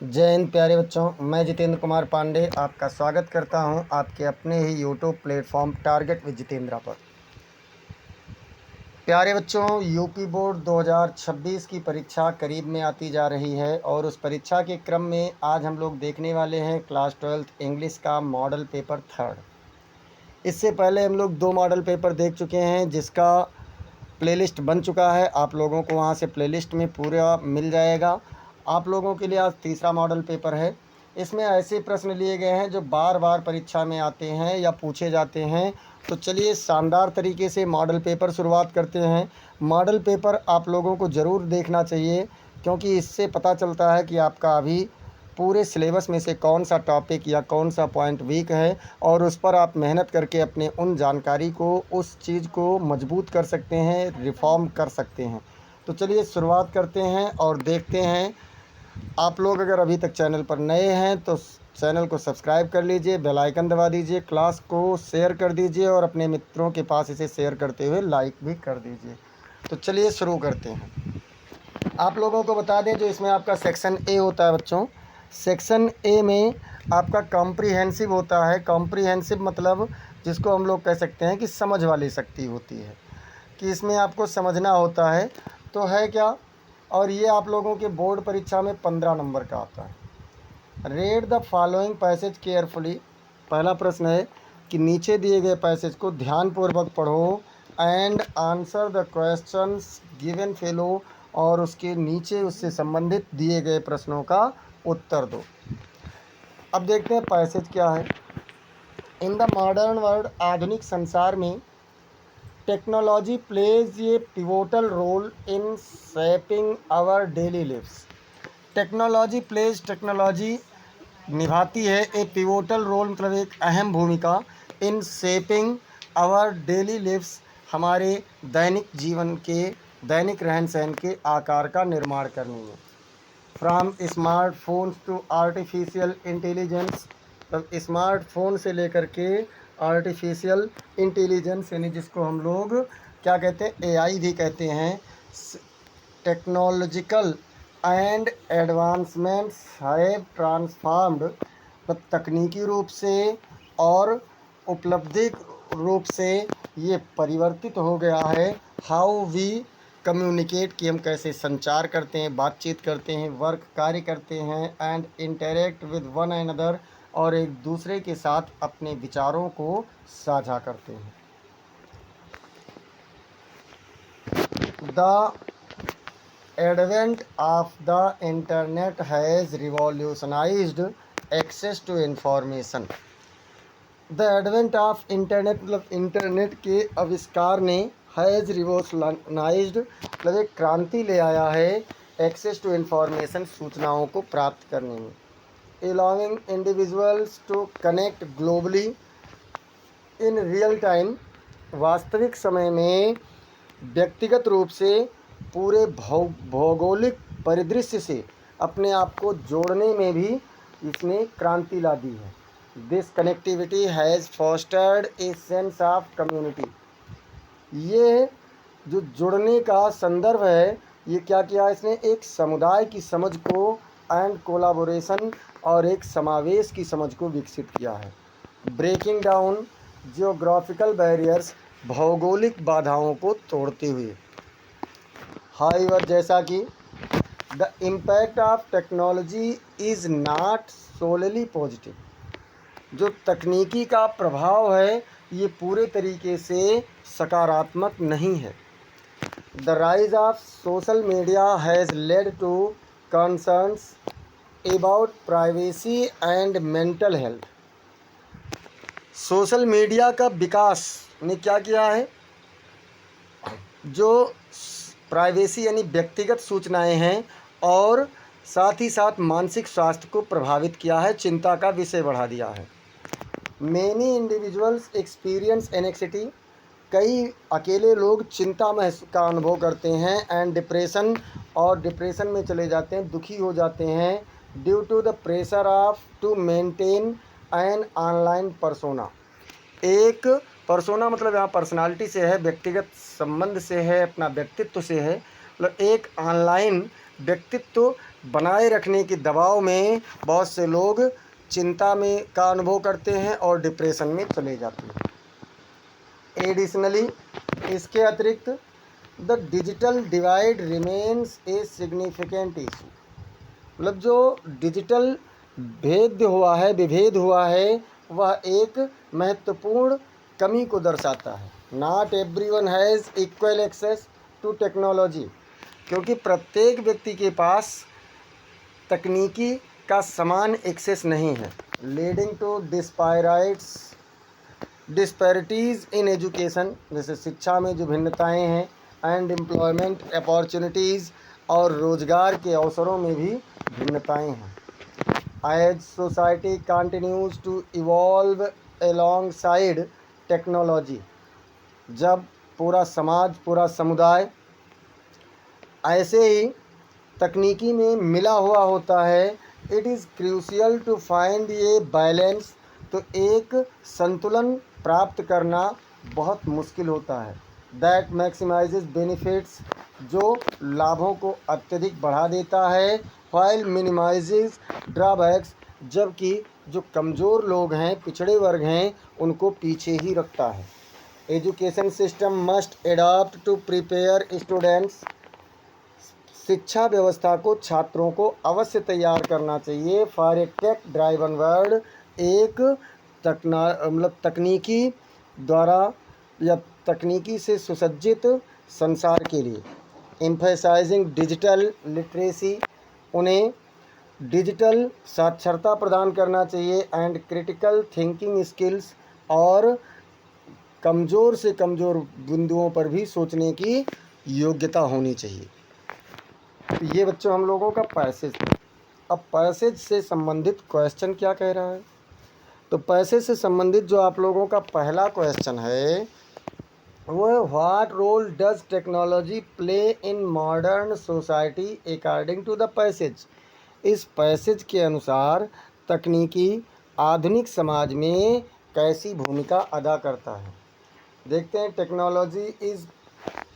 जय हिंद प्यारे बच्चों, मैं जितेंद्र कुमार पांडे आपका स्वागत करता हूं आपके अपने ही YouTube platform target with Jitendra पर। प्यारे बच्चों, यूपी बोर्ड 2026 की परीक्षा करीब में आती जा रही है और उस परीक्षा के क्रम में आज हम लोग देखने वाले हैं क्लास 12th इंग्लिश का मॉडल पेपर 3rd। इससे पहले हम लोग 2 मॉडल पेपर देख चुके हैं जिसका प्लेलिस्ट बन चुका है। आप लोगों को वहां से प्लेलिस्ट में पूरा मिल जाएगा। आप लोगों के लिए आज तीसरा मॉडल पेपर है। इसमें ऐसे प्रश्न लिए गए हैं जो बार बार परीक्षा में आते हैं या पूछे जाते हैं। तो चलिए शानदार तरीके से मॉडल पेपर शुरुआत करते हैं। मॉडल पेपर आप लोगों को ज़रूर देखना चाहिए क्योंकि इससे पता चलता है कि आपका अभी पूरे सिलेबस में से कौन सा टॉपिक या कौन सा पॉइंट वीक है और उस पर आप मेहनत करके अपने उन जानकारी को, उस चीज़ को मजबूत कर सकते हैं, रिफॉर्म कर सकते हैं। तो चलिए शुरुआत करते हैं और देखते हैं। आप लोग अगर अभी तक चैनल पर नए हैं तो चैनल को सब्सक्राइब कर लीजिए, बेल आइकन दबा दीजिए, क्लास को शेयर कर दीजिए और अपने मित्रों के पास इसे शेयर करते हुए लाइक भी कर दीजिए। तो चलिए शुरू करते हैं। आप लोगों को बता दें जो इसमें आपका सेक्शन ए होता है बच्चों। सेक्शन ए में आपका कॉम्प्रिहेंसिव होता है। कॉम्प्रिहेंसिव मतलब जिसको हम लोग कह सकते हैं कि समझ वाली शक्ति होती है, कि इसमें आपको समझना होता है। तो है क्या, और ये आप लोगों के बोर्ड परीक्षा में 15 नंबर का आता है। Read the following passage carefully. पहला प्रश्न है कि नीचे दिए गए पैसेज को ध्यानपूर्वक पढ़ो and answer the questions given fellow, और उसके नीचे उससे संबंधित दिए गए प्रश्नों का उत्तर दो। अब देखते हैं पैसेज क्या है। इन द मॉडर्न वर्ल्ड, आधुनिक संसार में, technology plays a pivotal role in shaping our daily lives. Technology निभाती है ए पिवोटल रोल, मतलब एक अहम भूमिका, in shaping our daily lives, हमारे दैनिक जीवन के, दैनिक रहन सहन के आकार का निर्माण करने में। From smartphones to artificial intelligence, तब स्मार्टफोन से लेकर के आर्टिफिशियल इंटेलिजेंस यानी जिसको हम लोग क्या कहते हैं, एआई भी कहते हैं। Technological and advancements have transformed, मतलब तकनीकी रूप से और उपलब्धि रूप से ये परिवर्तित हो गया है। हाउ वी कम्युनिकेट, कि हम कैसे संचार करते हैं, बातचीत करते हैं, वर्क कार्य करते हैं, and interact with one another, और एक दूसरे के साथ अपने विचारों को साझा करते हैं। The advent of the internet has revolutionized access to information। The advent of internet, मतलब इंटरनेट के आविष्कार ने, हैज़ रिवोल्यूशनाइज्ड, मतलब एक क्रांति ले आया है, एक्सेस टू इंफॉर्मेशन, सूचनाओं को प्राप्त करने में। Allowing individuals to connect globally in real time, वास्तविक समय में व्यक्तिगत रूप से पूरे भौगोलिक परिदृश्य से अपने आप को जोड़ने में भी इसने क्रांति ला दी है। This connectivity has fostered a sense of community. ये जो जुड़ने का संदर्भ है, ये क्या किया इसने, एक समुदाय की समझ को एंड कोलाबोरेशन, और एक समावेश की समझ को विकसित किया है। ब्रेकिंग डाउन जियोग्राफिकल बैरियर्स, भौगोलिक बाधाओं को तोड़ते हुए। हाउएवर, जैसा कि the impact of technology is not solely positive, जो तकनीकी का प्रभाव है ये पूरे तरीके से सकारात्मक नहीं है। The rise of social media has led to concerns about privacy and mental health. Social media का विकास ने क्या किया है, जो प्राइवेसी यानी व्यक्तिगत सूचनाएं हैं और साथ ही साथ मानसिक स्वास्थ्य को प्रभावित किया है, चिंता का विषय बढ़ा दिया है। मैनी इंडिविजुअल्स एक्सपीरियंस एनेक्सिटी, कई अकेले लोग चिंता का अनुभव करते हैं, एंड डिप्रेशन, और डिप्रेशन में चले जाते हैं, दुखी हो जाते हैं, due to the pressure of to maintain an online persona. एक पर्सोना मतलब यहाँ पर्सनालिटी से है, व्यक्तिगत संबंध से है, अपना व्यक्तित्व से है, मतलब एक ऑनलाइन व्यक्तित्व बनाए रखने के दबाव में बहुत से लोग चिंता में का अनुभव करते हैं और डिप्रेशन में चले जाते हैं। एडिशनली, इसके अतिरिक्त the digital divide remains a significant issue, मतलब जो डिजिटल विभेद हुआ है वह एक महत्वपूर्ण कमी को दर्शाता है। Not everyone has equal access to technology, क्योंकि प्रत्येक व्यक्ति के पास तकनीकी का समान एक्सेस नहीं है। Leading to disparities in education, जैसे शिक्षा में जो भिन्नताएं हैं, एंड एम्प्लॉयमेंट अपॉर्चुनिटीज़, और रोजगार के अवसरों में भी भिन्नताएं हैं। As society continues to evolve alongside technology, जब पूरा समाज, पूरा समुदाय ऐसे ही तकनीकी में मिला हुआ होता है, it is crucial to find a balance, तो एक संतुलन प्राप्त करना बहुत मुश्किल होता है। दैट मैक्सिमाइजेस बेनिफिट्स, जो लाभों को अत्यधिक बढ़ा देता है, व्हाइल मिनिमाइजेस ड्रॉबैक्स, जबकि जो कमज़ोर लोग हैं, पिछड़े वर्ग हैं, उनको पीछे ही रखता है। Education system must adopt to prepare students, शिक्षा व्यवस्था को छात्रों को अवश्य तैयार करना चाहिए for a tech driven world, एक तकनीकी द्वारा या तकनीकी से सुसज्जित संसार के लिए। एम्फेसाइजिंग डिजिटल लिटरेसी, उन्हें डिजिटल साक्षरता प्रदान करना चाहिए, एंड क्रिटिकल थिंकिंग स्किल्स, और कमज़ोर से कमज़ोर बिंदुओं पर भी सोचने की योग्यता होनी चाहिए। ये बच्चों हम लोगों का पैसेज था। अब पैसेज से संबंधित क्वेश्चन क्या कह रहा है, तो पैसेज से संबंधित जो आप लोगों का पहला क्वेश्चन है वो है, what role does technology play in modern society according to the passage. इस पैसेज के अनुसार तकनीकी आधुनिक समाज में कैसी भूमिका अदा करता है। देखते हैं। Technology is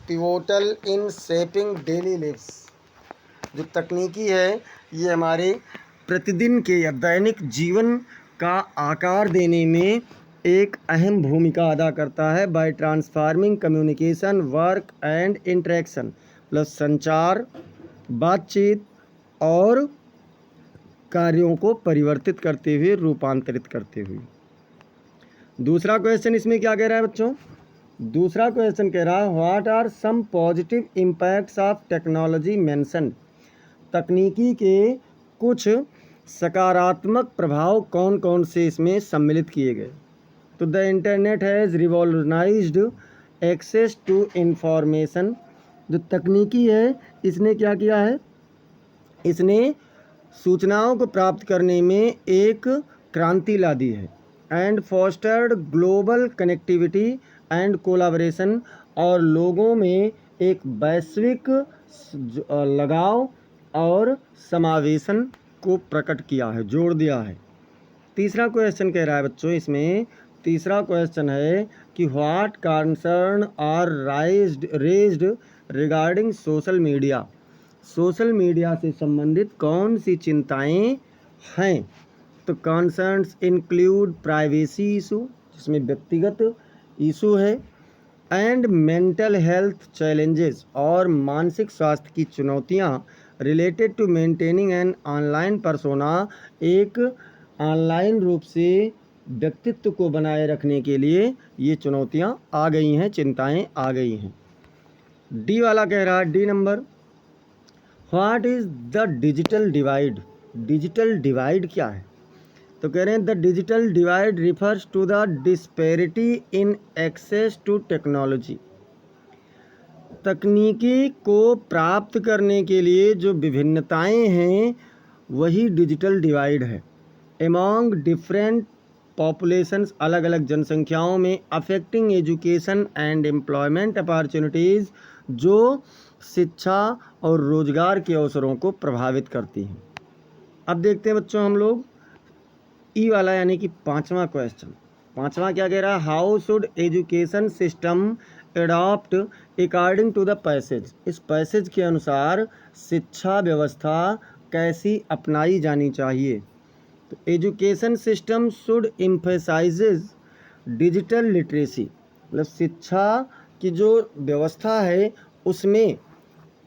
pivotal in shaping daily lives, जो तकनीकी है ये हमारे प्रतिदिन के या दैनिक जीवन का आकार देने में एक अहम भूमिका अदा करता है। By transforming communication, work and interaction, plus संचार, बातचीत और कार्यों को परिवर्तित करते हुए, रूपांतरित करते हुए। दूसरा क्वेश्चन इसमें क्या कह रहा है बच्चों, दूसरा क्वेश्चन कह रहा है, what are some positive impacts of technology mentioned. तकनीकी के कुछ सकारात्मक प्रभाव कौन कौन से इसमें सम्मिलित किए गए। तो the internet has revolutionized access to information, जो तकनीकी है इसने क्या किया है, इसने सूचनाओं को प्राप्त करने में एक क्रांति ला दी है। And fostered global connectivity and collaboration, और लोगों में एक वैश्विक लगाव और समावेशन को प्रकट किया है, जोड़ दिया है। तीसरा क्वेश्चन कह रहा है बच्चों इसमें, तीसरा क्वेश्चन है कि what concern are raised regarding social media. Social media से संबंधित कौन सी चिंताएं हैं। तो कंसर्न्स इंक्लूड प्राइवेसी इशू, जिसमें व्यक्तिगत इशू है, एंड मेंटल हेल्थ चैलेंजेस, और मानसिक स्वास्थ्य की चुनौतियां related to maintaining an online persona, एक ऑनलाइन रूप से व्यक्तित्व को बनाए रखने के लिए ये चुनौतियां आ गई हैं, चिंताएं आ गई हैं। डी वाला कह रहा है, D number, what is the digital divide. Digital divide क्या है, तो कह रहे हैं the digital divide refers to the disparity in access to technology. तकनीकी को प्राप्त करने के लिए जो विभिन्नताएं हैं वही डिजिटल डिवाइड है। एमॉन्ग डिफरेंट पॉपुलेशंस, अलग अलग जनसंख्याओं में, affecting education and employment opportunities, जो शिक्षा और रोजगार के अवसरों को प्रभावित करती हैं। अब देखते हैं बच्चों हम लोग ई वाला, यानी कि पांचवा क्वेश्चन। पांचवा क्या कह रहा है, how should education system adopt according to the passage, इस पैसेज के अनुसार शिक्षा व्यवस्था कैसी अपनाई जानी चाहिए। तो education system should emphasises digital literacy, मतलब शिक्षा की जो व्यवस्था है उसमें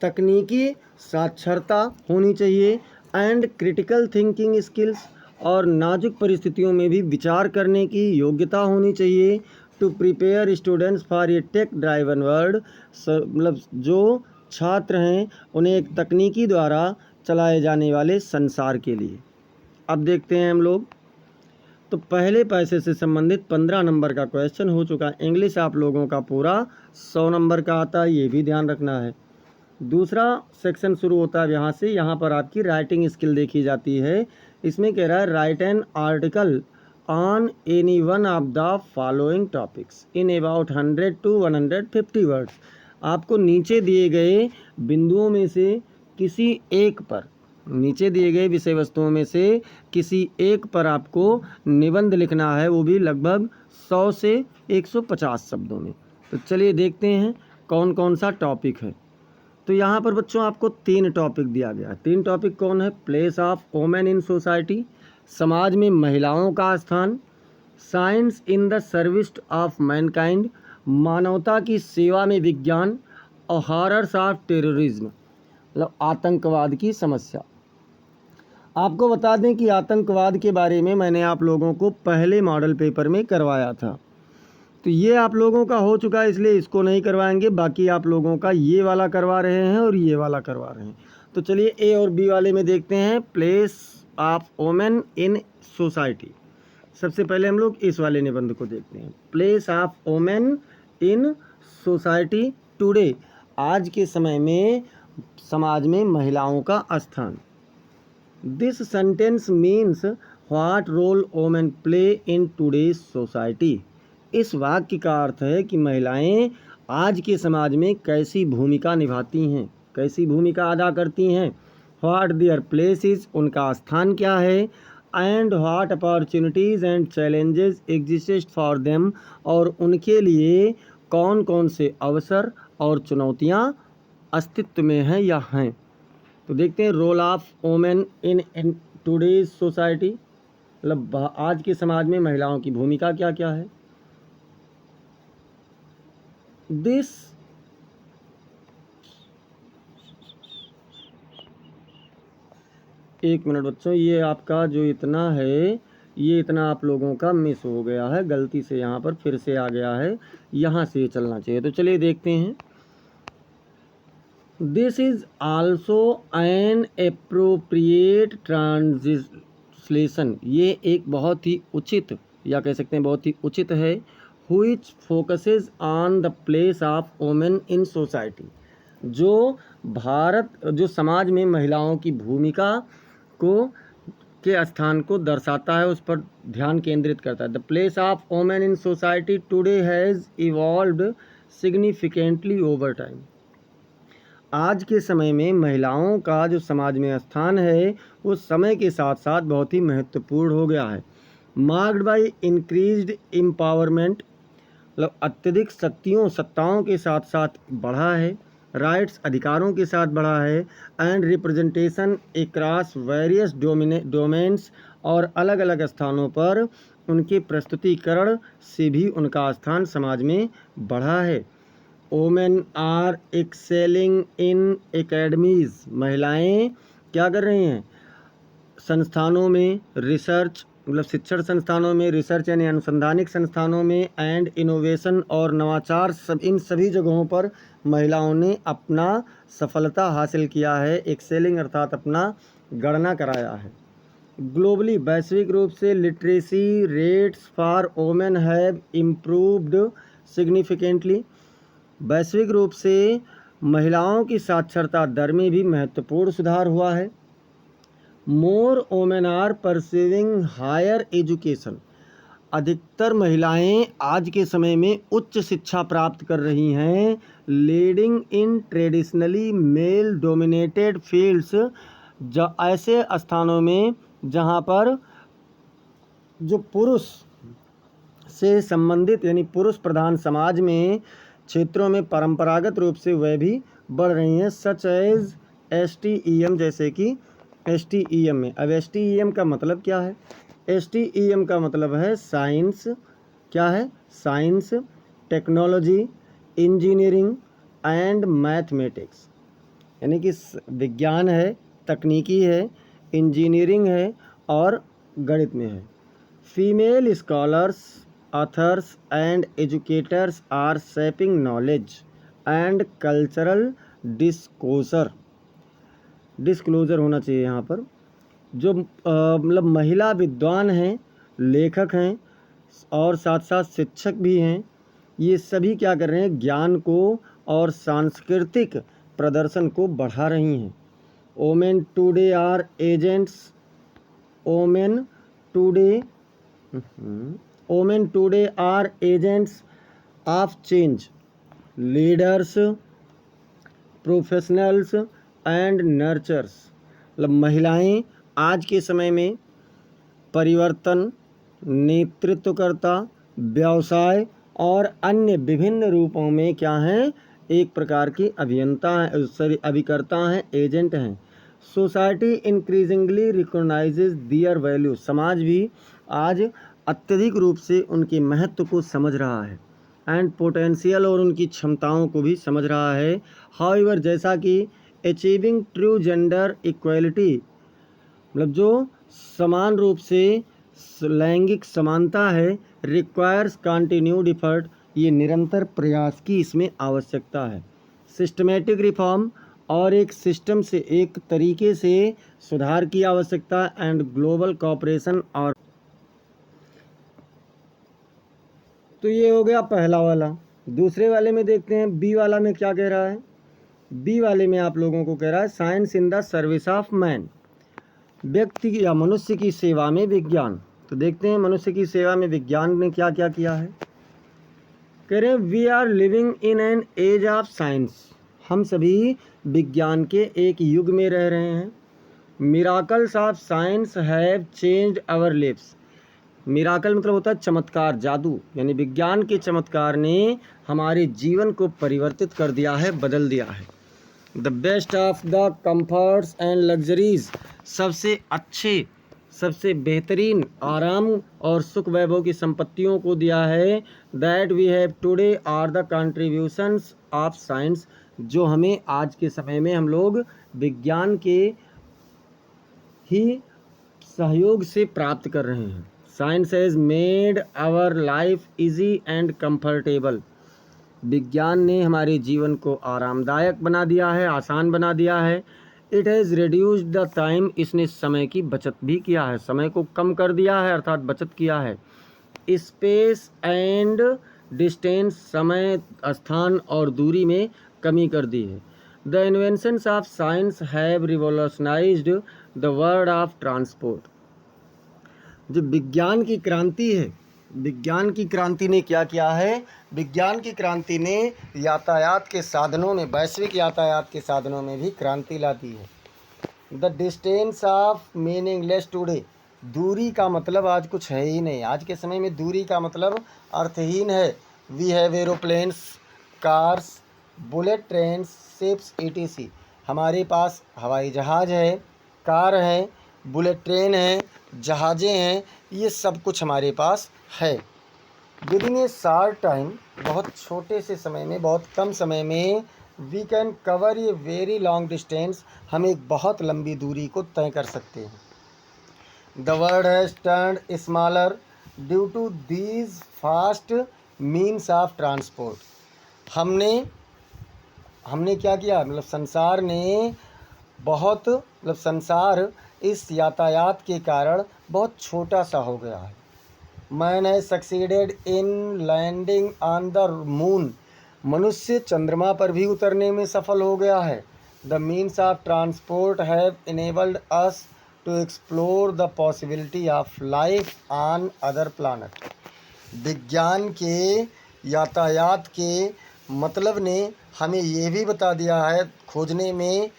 तकनीकी साक्षरता होनी चाहिए एंड क्रिटिकल थिंकिंग स्किल्स, और नाजुक परिस्थितियों में भी विचार करने की योग्यता होनी चाहिए। To prepare students for a tech driven world, मतलब जो छात्र हैं उन्हें एक तकनीकी द्वारा चलाए जाने वाले संसार के लिए। अब देखते हैं हम लोग, तो पहले पैसे से संबंधित 15 नंबर का क्वेश्चन हो चुका है। इंग्लिश आप लोगों का पूरा 100 नंबर का आता है, ये भी ध्यान रखना है। दूसरा सेक्शन शुरू होता है यहाँ से, यहाँ पर आपकी राइटिंग स्किल देखी जाती है। इसमें कह रहा है right an article on any one of the following topics in about 100 to 150 words. आपको नीचे दिए गए बिंदुओं में से किसी एक पर, नीचे दिए गए विषय वस्तुओं में से किसी एक पर आपको निबंध लिखना है, वो भी लगभग 100 से 150 शब्दों में। तो चलिए देखते हैं कौन कौन सा टॉपिक है। तो यहाँ पर बच्चों आपको 3 टॉपिक दिया गया है। 3 टॉपिक कौन है? Place of women in society, समाज में महिलाओं का स्थान, science in the service of Mankind, मानवता की सेवा में विज्ञान, और हॉरर्स ऑफ टेररिज्म, मतलब आतंकवाद की समस्या। आपको बता दें कि आतंकवाद के बारे में मैंने आप लोगों को पहले मॉडल पेपर में करवाया था, तो ये आप लोगों का हो चुका है, इसलिए इसको नहीं करवाएंगे। बाकी आप लोगों का ये वाला करवा रहे हैं और ये वाला करवा रहे हैं। तो चलिए ए और बी वाले में देखते हैं, place of women in society. सबसे पहले हम लोग इस वाले निबंध को देखते हैं, place of women in society today, आज के समय में समाज में महिलाओं का स्थान। This sentence means what role women play in today's society. इस वाक्य का अर्थ है कि महिलाएं आज के समाज में कैसी भूमिका निभाती हैं, कैसी भूमिका अदा करती हैं। व्हाट देयर प्लेस इज, उनका स्थान क्या है, and what opportunities and challenges exist for them, और उनके लिए कौन कौन से अवसर और चुनौतियां अस्तित्व में हैं या हैं। तो देखते हैं role of women in today's society, मतलब आज के समाज में महिलाओं की भूमिका क्या क्या है। दिस एक मिनट बच्चों, ये आपका जो इतना है, ये इतना आप लोगों का मिस हो गया है, गलती से यहाँ पर फिर से आ गया है, यहाँ से ये चलना चाहिए। तो चलिए देखते हैं, this is also an appropriate translation, ये एक बहुत ही उचित, या कह सकते हैं बहुत ही उचित है, which focuses on the place of women in society, जो समाज में महिलाओं की भूमिका को के स्थान को दर्शाता है, उस पर ध्यान केंद्रित करता है। The place of women in society today has evolved significantly over time. आज के समय में महिलाओं का जो समाज में स्थान है वो समय के साथ साथ बहुत ही महत्वपूर्ण हो गया है। मार्क्ड बाय इंक्रीज्ड एम्पावरमेंट, मतलब अत्यधिक सत्ताओं के साथ साथ बढ़ा है, राइट्स अधिकारों के साथ बढ़ा है, and representation across various domains, और अलग अलग स्थानों पर उनके प्रस्तुतिकरण से भी उनका स्थान समाज में बढ़ा है। Women are excelling in academies, महिलाएं क्या कर रही हैं, संस्थानों में रिसर्च, मतलब शिक्षण संस्थानों में, रिसर्च यानी अनुसंधानिक संस्थानों में, एंड इनोवेशन और नवाचार, सब इन सभी जगहों पर महिलाओं ने अपना सफलता हासिल किया है। एक्सेलिंग अर्थात अपना गणना कराया है। ग्लोबली, वैश्विक रूप से literacy rates for women have improved significantly, वैश्विक रूप से महिलाओं की साक्षरता दर में भी महत्वपूर्ण सुधार हुआ है। More women are pursuing higher education, अधिकतर महिलाएं आज के समय में उच्च शिक्षा प्राप्त कर रही हैं। Leading in traditionally male dominated fields, ऐसे स्थानों में जहां पर जो पुरुष से संबंधित यानी पुरुष प्रधान समाज में क्षेत्रों में परंपरागत रूप से वह भी बढ़ रही हैं, सच एज STEM, जैसे कि STEM में। अब STEM का मतलब क्या है? STEM का मतलब है साइंस, क्या है? Science, technology, engineering and mathematics, यानी कि विज्ञान है, तकनीकी है, इंजीनियरिंग है और गणित में है। Female scholars, authors and educators are shaping knowledge and cultural disclosure होना चाहिए यहाँ पर। जो मतलब महिला विद्वान हैं, लेखक हैं और साथ साथ शिक्षक भी हैं, ये सभी क्या कर रहे हैं? ज्ञान को और सांस्कृतिक प्रदर्शन को बढ़ा रही हैं। Women today are agents, women today women today are agents of change, leaders, professionals and nurturers. मतलब महिलाएं आज के समय में परिवर्तन, नेतृत्वकर्ता, व्यवसाय और अन्य विभिन्न रूपों में क्या हैं? एक प्रकार की अभियंता हैं, अभिकर्ता हैं, एजेंट हैं। सोसाइटी इंक्रीजिंगली रिकॉग्नाइजेज दियर वैल्यू, समाज भी आज अत्यधिक रूप से उनके महत्व को समझ रहा है एंड पोटेंशियल, और उनकी क्षमताओं को भी समझ रहा है। हाउएवर, जैसा कि अचीविंग ट्रू जेंडर इक्वलिटी, मतलब जो समान रूप से लैंगिक समानता है, रिक्वायर्स कंटिन्यूड एफर्ट, ये निरंतर प्रयास की इसमें आवश्यकता है। सिस्टमेटिक रिफॉर्म, और एक सिस्टम से, एक तरीके से सुधार की आवश्यकता एंड ग्लोबल कोऑपरेशन। और तो ये हो गया पहला वाला। दूसरे वाले में देखते हैं, बी वाला में क्या कह रहा है? बी वाले में आप लोगों को कह रहा है science in the service of man, व्यक्ति या मनुष्य की सेवा में विज्ञान। तो देखते हैं मनुष्य की सेवा में विज्ञान ने क्या क्या किया है। कह रहे हैं we are living in an age of science, हम सभी विज्ञान के एक युग में रह रहे हैं। Miracles of science have changed our lives, miracle मतलब होता है चमत्कार, जादू, यानी विज्ञान के चमत्कार ने हमारे जीवन को परिवर्तित कर दिया है, बदल दिया है। The best of the comforts and luxuries, सबसे अच्छे, सबसे बेहतरीन आराम और सुख वैभव की संपत्तियों को दिया है। That we have today are the contributions of science, जो हमें आज के समय में हम लोग विज्ञान के ही सहयोग से प्राप्त कर रहे हैं। Science has made our life easy and comfortable, विज्ञान ने हमारे जीवन को आरामदायक बना दिया है, आसान बना दिया है। It has reduced the time, इसने समय की बचत भी किया है, समय को कम कर दिया है, अर्थात बचत किया है। स्पेस एंड डिस्टेंस, समय, स्थान और दूरी में कमी कर दी है। The inventions of science have revolutionized the world of transport, जो विज्ञान की क्रांति है, विज्ञान की क्रांति ने क्या किया है? विज्ञान की क्रांति ने यातायात के साधनों में, वैश्विक यातायात के साधनों में भी क्रांति ला दी है। The distance of meaningless today, दूरी का मतलब आज कुछ है ही नहीं, आज के समय में दूरी का मतलब अर्थहीन है। We have aeroplanes, cars, bullet trains, ships etc, हमारे पास हवाई जहाज़ है, कार है, बुलेट ट्रेन है, जहाज़ें हैं, ये सब कुछ हमारे पास है। Within a short time, बहुत छोटे से समय में, बहुत कम समय में, we can cover a very long distance, हम एक बहुत लंबी दूरी को तय कर सकते हैं। The world has turned smaller due to these fast means of transport, हमने क्या किया? मतलब संसार ने बहुत, मतलब संसार इस यातायात के कारण बहुत छोटा सा हो गया है। Man has succeeded in landing on the moon, मनुष्य चंद्रमा पर भी उतरने में सफल हो गया है। The means of transport have enabled us to explore the possibility of life on other planet, विज्ञान के यातायात के मतलब ने हमें ये भी बता दिया है, खोजने में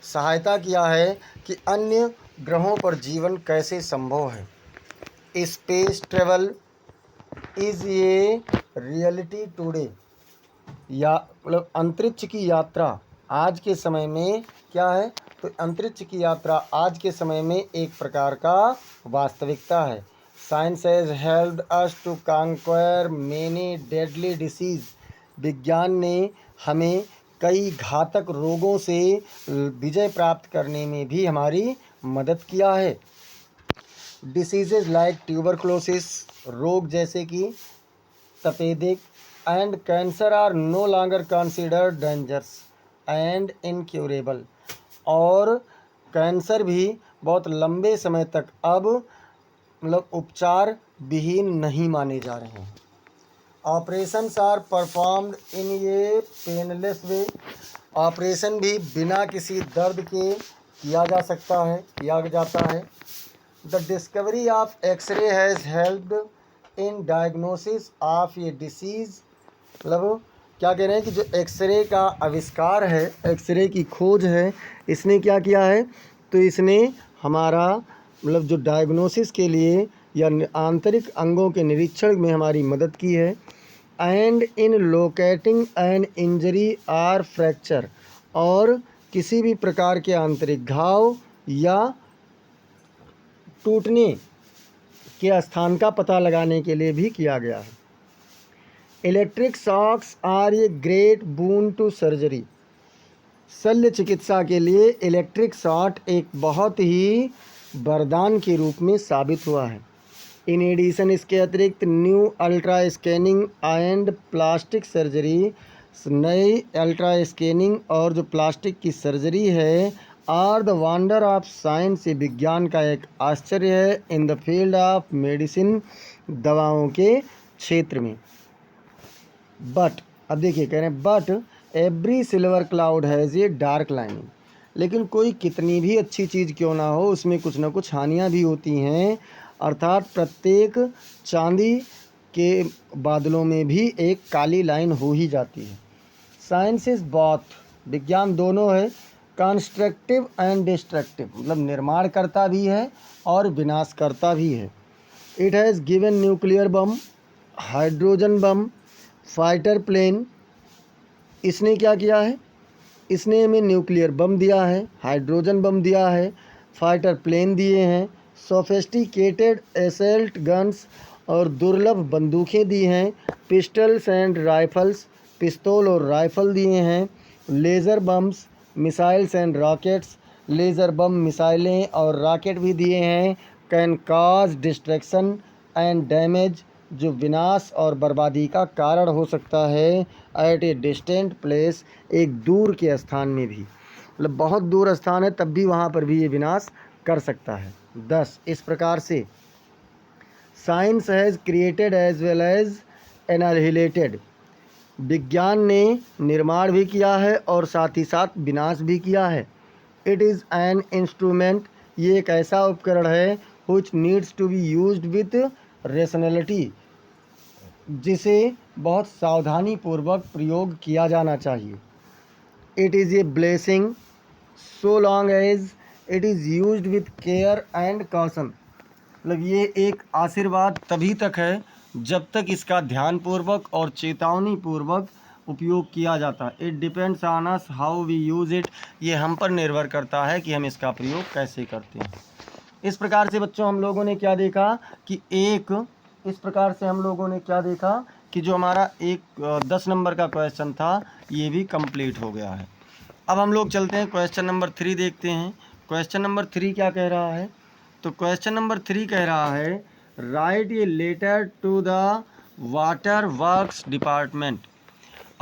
सहायता किया है कि अन्य ग्रहों पर जीवन कैसे संभव है। Space travel is a reality today, या मतलब अंतरिक्ष की यात्रा आज के समय में क्या है, तो अंतरिक्ष की यात्रा आज के समय में एक प्रकार का वास्तविकता है। Science has helped us to conquer many deadly disease. विज्ञान ने हमें कई घातक रोगों से विजय प्राप्त करने में भी हमारी मदद किया है। डिसीजेज लाइक ट्यूबरक्लोसिस, रोग जैसे कि तपेदिक and cancer are no longer considered dangers and incurable. और कैंसर भी बहुत लंबे समय तक अब मतलब उपचार विहीन नहीं माने जा रहे हैं। Operations are performed in a painless way. Operation भी बिना किसी दर्द के किया जाता है। The discovery of X-ray has helped in diagnosis of a disease. मतलब क्या कह रहे हैं कि जो एक्सरे का आविष्कार है, एक्सरे की खोज है, इसने क्या किया है, तो इसने हमारा मतलब जो डायग्नोसिस के लिए या आंतरिक अंगों के निरीक्षण में हमारी मदद की है। And in locating an injury or fracture, और किसी भी प्रकार के आंतरिक घाव या टूटने के स्थान का पता लगाने के लिए भी किया गया है। Electric shocks are a great boon to surgery. शल्य चिकित्सा के लिए इलेक्ट्रिक शॉट एक बहुत ही वरदान के रूप में साबित हुआ है। इन एडिशन, इसके अतिरिक्त new ultra scanning and plastic surgery, नई अल्ट्रा स्कैनिंग और जो प्लास्टिक की सर्जरी है, are the wonder of science, ये विज्ञान का एक आश्चर्य है। In the field of medicine, दवाओं के क्षेत्र में। बट अब देखिए कह रहे हैं but every silver cloud has a dark lining. लेकिन कोई कितनी भी अच्छी चीज़ क्यों ना हो, उसमें कुछ ना कुछ हानियाँ भी होती हैं। अर्थात प्रत्येक चांदी के बादलों में भी एक काली लाइन हो ही जाती है। साइंस इज़ बोथ, विज्ञान दोनों है, कंस्ट्रक्टिव एंड डिस्ट्रक्टिव, मतलब निर्माण करता भी है और विनाश करता भी है। It has given nuclear bomb, hydrogen bomb, fighter plane. इसने क्या किया है, इसने हमें न्यूक्लियर बम दिया है, हाइड्रोजन बम दिया है, फाइटर प्लेन दिए हैं, सोफिस्टिकेटेड एसल्ट गन्स और दुर्लभ बंदूकें दी हैं, पिस्टल्स एंड राइफल्स, पिस्तौल और राइफल दिए हैं, laser bombs, missiles and rockets, laser bomb, मिसाइलें और रॉकेट भी दिए हैं, can cause destruction and damage, जो विनाश और बर्बादी का कारण हो सकता है, एट ए डिस्टेंट प्लेस, एक दूर के स्थान में भी, मतलब बहुत दूर स्थान है तब भी वहाँ पर भी ये विनाश कर सकता है। 10 इस प्रकार से science has created as well as annihilated, विज्ञान ने निर्माण भी किया है और साथ ही साथ विनाश भी किया है। इट इज़ एन इंस्ट्रूमेंट, ये एक ऐसा उपकरण है which needs to be used with rationality, जिसे बहुत सावधानी पूर्वक प्रयोग किया जाना चाहिए। It is a blessing so long as it is used with care and caution, मतलब ये एक आशीर्वाद तभी तक है जब तक इसका ध्यानपूर्वक और चेतावनी पूर्वक उपयोग किया जाता है। It depends on us how we use it, ये हम पर निर्भर करता है कि हम इसका प्रयोग कैसे करते हैं। इस प्रकार से बच्चों हम लोगों ने क्या देखा कि इस प्रकार से हम लोगों ने क्या देखा कि जो हमारा 10 नंबर का क्वेश्चन था ये भी कंप्लीट हो गया है। अब हम लोग चलते हैं क्वेश्चन नंबर 3 देखते हैं। क्वेश्चन नंबर 3 क्या कह रहा है, तो क्वेश्चन नंबर 3 कह रहा है write a letter to the water works department.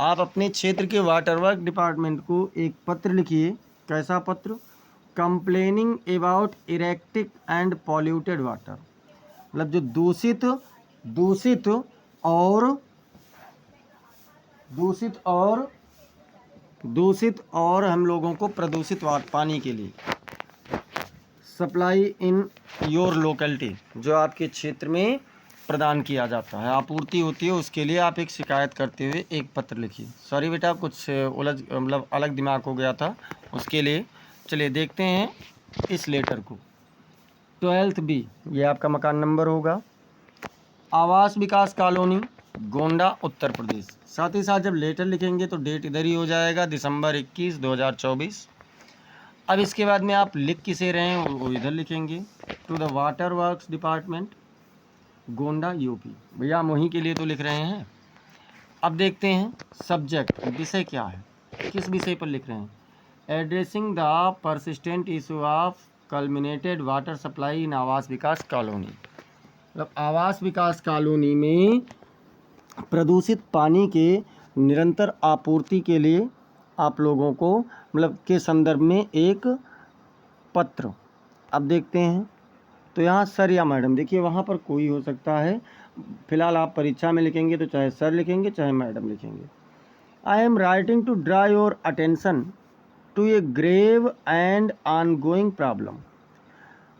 आप अपने क्षेत्र के वाटर वर्क डिपार्टमेंट को एक पत्र लिखिए। कैसा पत्र, complaining about erratic and polluted water, मतलब जो दूषित और हम लोगों को प्रदूषित पानी के लिए सप्लाई इन योर लोकेलिटी, जो आपके क्षेत्र में प्रदान किया जाता है, आपूर्ति होती है, उसके लिए आप एक शिकायत करते हुए एक पत्र लिखिए। सॉरी बेटा कुछ मतलब अलग दिमाग हो गया था उसके लिए। चलिए देखते हैं इस लेटर को। 12th बी, ये आपका मकान नंबर होगा। आवास विकास कॉलोनी गोंडा उत्तर प्रदेश। साथ ही साथ जब लेटर लिखेंगे तो डेट इधर ही हो जाएगा, दिसंबर 21, 2024। अब इसके बाद में आप लिख किसे रहे हैं वो इधर लिखेंगे, to the water works department, Gonda UP. भैया हम वहीं के लिए तो लिख रहे हैं। अब देखते हैं सब्जेक्ट, विषय क्या है, किस विषय पर लिख रहे हैं। Addressing the persistent issue of culminated water supply in आवास विकास कॉलोनी। मतलब आवास विकास कॉलोनी में प्रदूषित पानी के निरंतर आपूर्ति के लिए आप लोगों को मतलब के संदर्भ में एक पत्र। अब देखते हैं तो यहाँ सर या मैडम, देखिए वहाँ पर कोई हो सकता है। फिलहाल आप परीक्षा में लिखेंगे तो चाहे सर लिखेंगे चाहे मैडम लिखेंगे। I am writing to draw your attention to a grave and ongoing problem.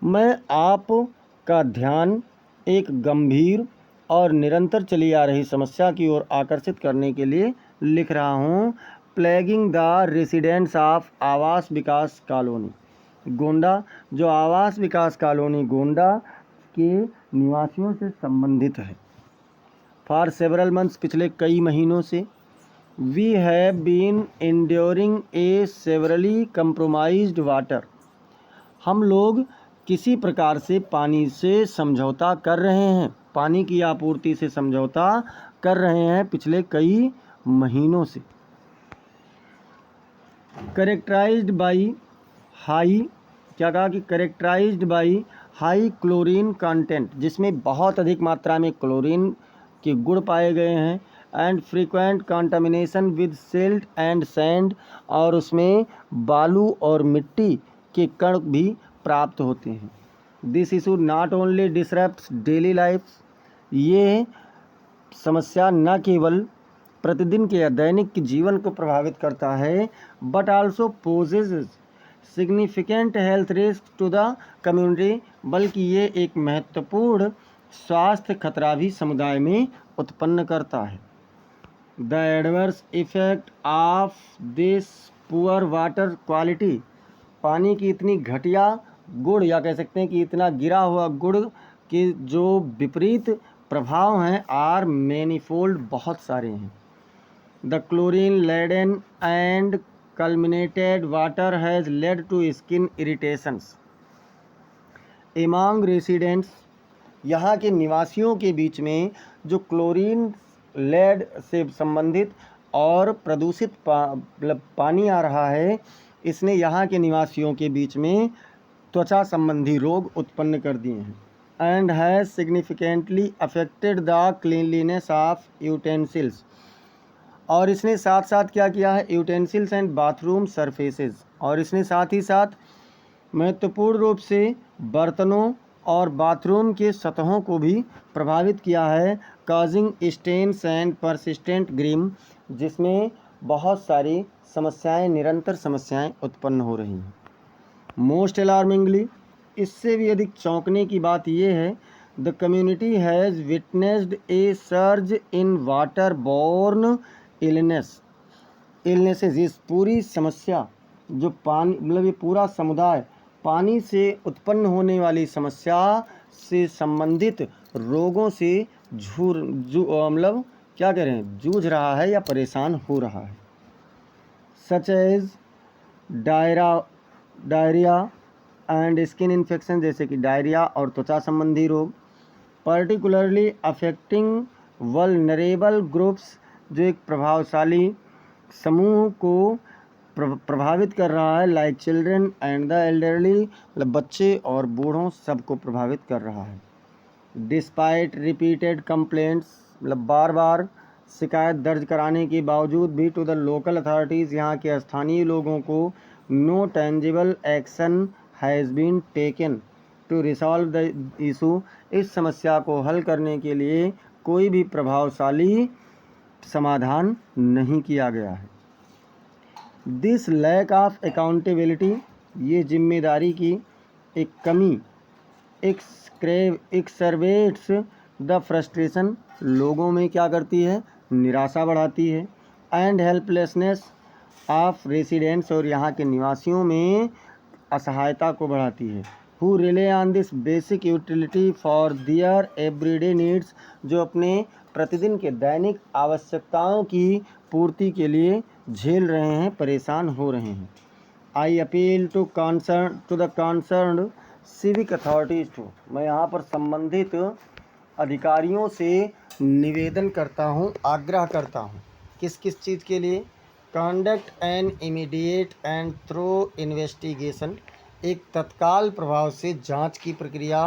मैं आपका ध्यान एक गंभीर और निरंतर चली आ रही समस्या की ओर आकर्षित करने के लिए लिख रहा हूँ। Plaguing the residents of Awas Vikas colony Gonda, जो आवास विकास कॉलोनी गोंडा के निवासियों से संबंधित है। फॉर सेवरल मंथ्स, पिछले कई महीनों से। We have been enduring a severely compromised water, हम लोग किसी प्रकार से पानी से समझौता कर रहे हैं, पानी की आपूर्ति से समझौता कर रहे हैं पिछले कई महीनों से। करेक्टराइज्ड बाई हाई, क्या कहा कि characterised by high chlorine content, जिसमें बहुत अधिक मात्रा में क्लोरीन के गुण पाए गए हैं। And frequent contamination with silt and sand, और उसमें बालू और मिट्टी के कण भी प्राप्त होते हैं। This issue not only disrupts daily life, ये समस्या न केवल प्रतिदिन के या दैनिक के जीवन को प्रभावित करता है, but also poses significant health risk to the community, बल्कि ये एक महत्वपूर्ण स्वास्थ्य खतरा भी समुदाय में उत्पन्न करता है। The adverse effect of this poor water quality, पानी की इतनी घटिया गुण, या कह सकते हैं कि इतना गिरा हुआ गुण के जो विपरीत प्रभाव हैं, आर मैनीफोल्ड, बहुत सारे हैं। The chlorine laden and culminated water has led to skin irritations among residents, यहाँ के निवासियों के बीच में जो क्लोरीन लेड से संबंधित और प्रदूषित पानी आ रहा है, इसने यहाँ के निवासियों के बीच में त्वचा संबंधी रोग उत्पन्न कर दिए हैं। And has significantly affected the cleanliness of utensils, और इसने साथ साथ क्या किया है, यूटेंसिल्स एंड बाथरूम सरफेसेस, और इसने साथ ही साथ महत्वपूर्ण रूप से बर्तनों और बाथरूम के सतहों को भी प्रभावित किया है। Causing stains and persistent grime, जिसमें बहुत सारी समस्याएं, निरंतर समस्याएं उत्पन्न हो रही हैं। मोस्ट अलार्मिंगली, इससे भी अधिक चौंकने की बात यह है, the community has witnessed A surge in water borne illnesses, इस पूरी समस्या जो पानी मतलब ये पूरा समुदाय पानी से उत्पन्न होने वाली समस्या से संबंधित रोगों से मतलब क्या कह रहे हैं, जूझ रहा है या परेशान हो रहा है। Such as diarrhoea and skin infection, जैसे कि डायरिया और त्वचा संबंधी रोग। पर्टिकुलरली अफेक्टिंग वल्नरेबल ग्रुप्स, जो एक प्रभावशाली समूह को प्रभावित कर रहा है, like children and the elderly, मतलब बच्चे और बूढ़ों सबको प्रभावित कर रहा है। डिस्पाइट रिपीटेड कंप्लेंट्स, मतलब बार बार शिकायत दर्ज कराने के बावजूद भी, टू द लोकल अथॉरिटीज़, यहाँ के स्थानीय लोगों को, no tangible action has been taken to resolve the issue, इस समस्या को हल करने के लिए कोई भी प्रभावशाली समाधान नहीं किया गया है। दिस लैक ऑफ अकाउंटेबिलिटी, ये जिम्मेदारी की एक कमी एक्सरवेट्स द फ्रस्ट्रेशन, लोगों में क्या करती है, निराशा बढ़ाती है। एंड हेल्पलेसनेस ऑफ रेसिडेंट्स, और यहाँ के निवासियों में असहायता को बढ़ाती है। Who rely on this basic utility for their everyday needs, जो अपने प्रतिदिन के दैनिक आवश्यकताओं की पूर्ति के लिए झेल रहे हैं, परेशान हो रहे हैं। I appeal to the concern civic authorities to, मैं यहाँ पर संबंधित अधिकारियों से निवेदन करता हूँ, आग्रह करता हूँ। किस किस चीज़ के लिए? Conduct an immediate and thorough investigation, एक तत्काल प्रभाव से जांच की प्रक्रिया।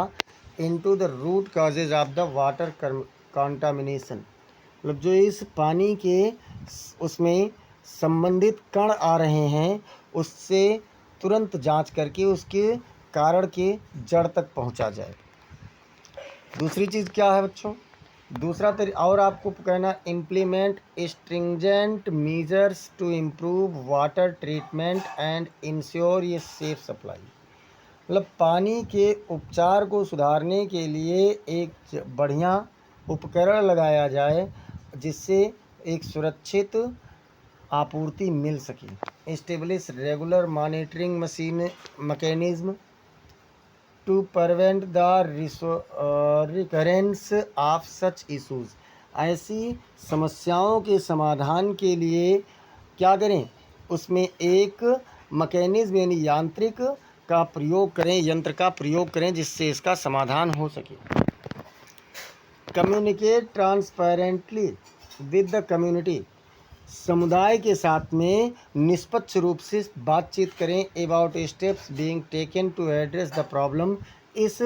Into the root causes of the water contamination, मतलब जो इस पानी के उसमें संबंधित कण आ रहे हैं, उससे तुरंत जांच करके उसके कारण के जड़ तक पहुंचा जाए। दूसरी चीज़ क्या है बच्चों? दूसरा और आपको कहना, implement stringent measures to improve water treatment and ensure ये सेफ सप्लाई, मतलब पानी के उपचार को सुधारने के लिए एक बढ़िया उपकरण लगाया जाए जिससे एक सुरक्षित आपूर्ति मिल सके। Establish regular monitoring mechanism to prevent the recurrence of such issues, ऐसी समस्याओं के समाधान के लिए क्या करें? उसमें एक मैकेनिज्म यानी यांत्रिक का प्रयोग करें, यंत्र का प्रयोग करें जिससे इसका समाधान हो सके। Communicate transparently with the community, समुदाय के साथ में निष्पक्ष रूप से बातचीत करें। About steps being taken to address the problem, इस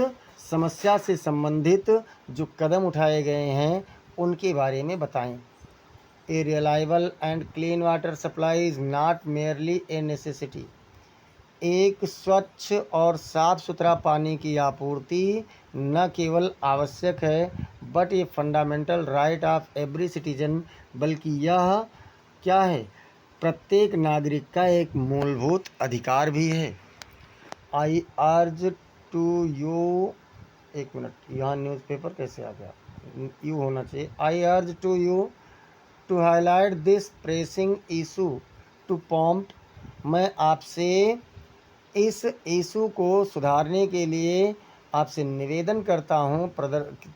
समस्या से संबंधित जो कदम उठाए गए हैं उनके बारे में बताएं। A reliable and clean water supply is not merely A necessity, एक स्वच्छ और साफ़ सुथरा पानी की आपूर्ति न केवल आवश्यक है बट ये fundamental right of every citizen, बल्कि यह क्या है? प्रत्येक नागरिक का एक मूलभूत अधिकार भी है। आई अर्ज टू यू, एक मिनट, यहाँ न्यूज़पेपर कैसे आ गया? यू होना चाहिए। I urge to you to highlight this pressing issue to prompt, मैं आपसे इस इशू को सुधारने के लिए आपसे निवेदन करता हूँ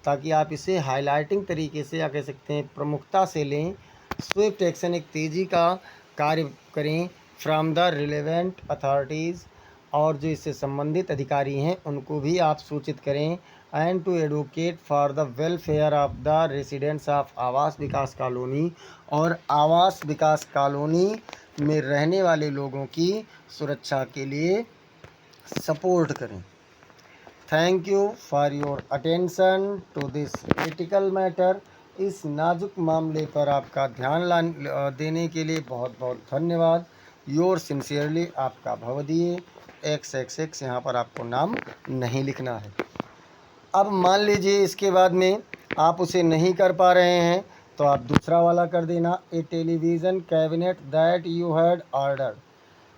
ताकि आप इसे हाईलाइटिंग तरीके से, या कह सकते हैं प्रमुखता से लें। स्विफ्ट एक्शन, एक तेज़ी का कार्य करें फ्रॉम द रिलेवेंट अथॉरिटीज़, और जो इससे संबंधित अधिकारी हैं उनको भी आप सूचित करें। And to advocate for the welfare of the residents of Awas Vikas colony, और आवास विकास कॉलोनी में रहने वाले लोगों की सुरक्षा के लिए सपोर्ट करें। Thank you for your attention to this critical matter, इस नाजुक मामले पर आपका ध्यान देने के लिए बहुत बहुत धन्यवाद। योर सिंसियरली, आपका भवदीय XXX, यहाँ पर आपको नाम नहीं लिखना है। अब मान लीजिए इसके बाद में आप उसे नहीं कर पा रहे हैं तो आप दूसरा वाला कर देना। A television cabinet that you had order,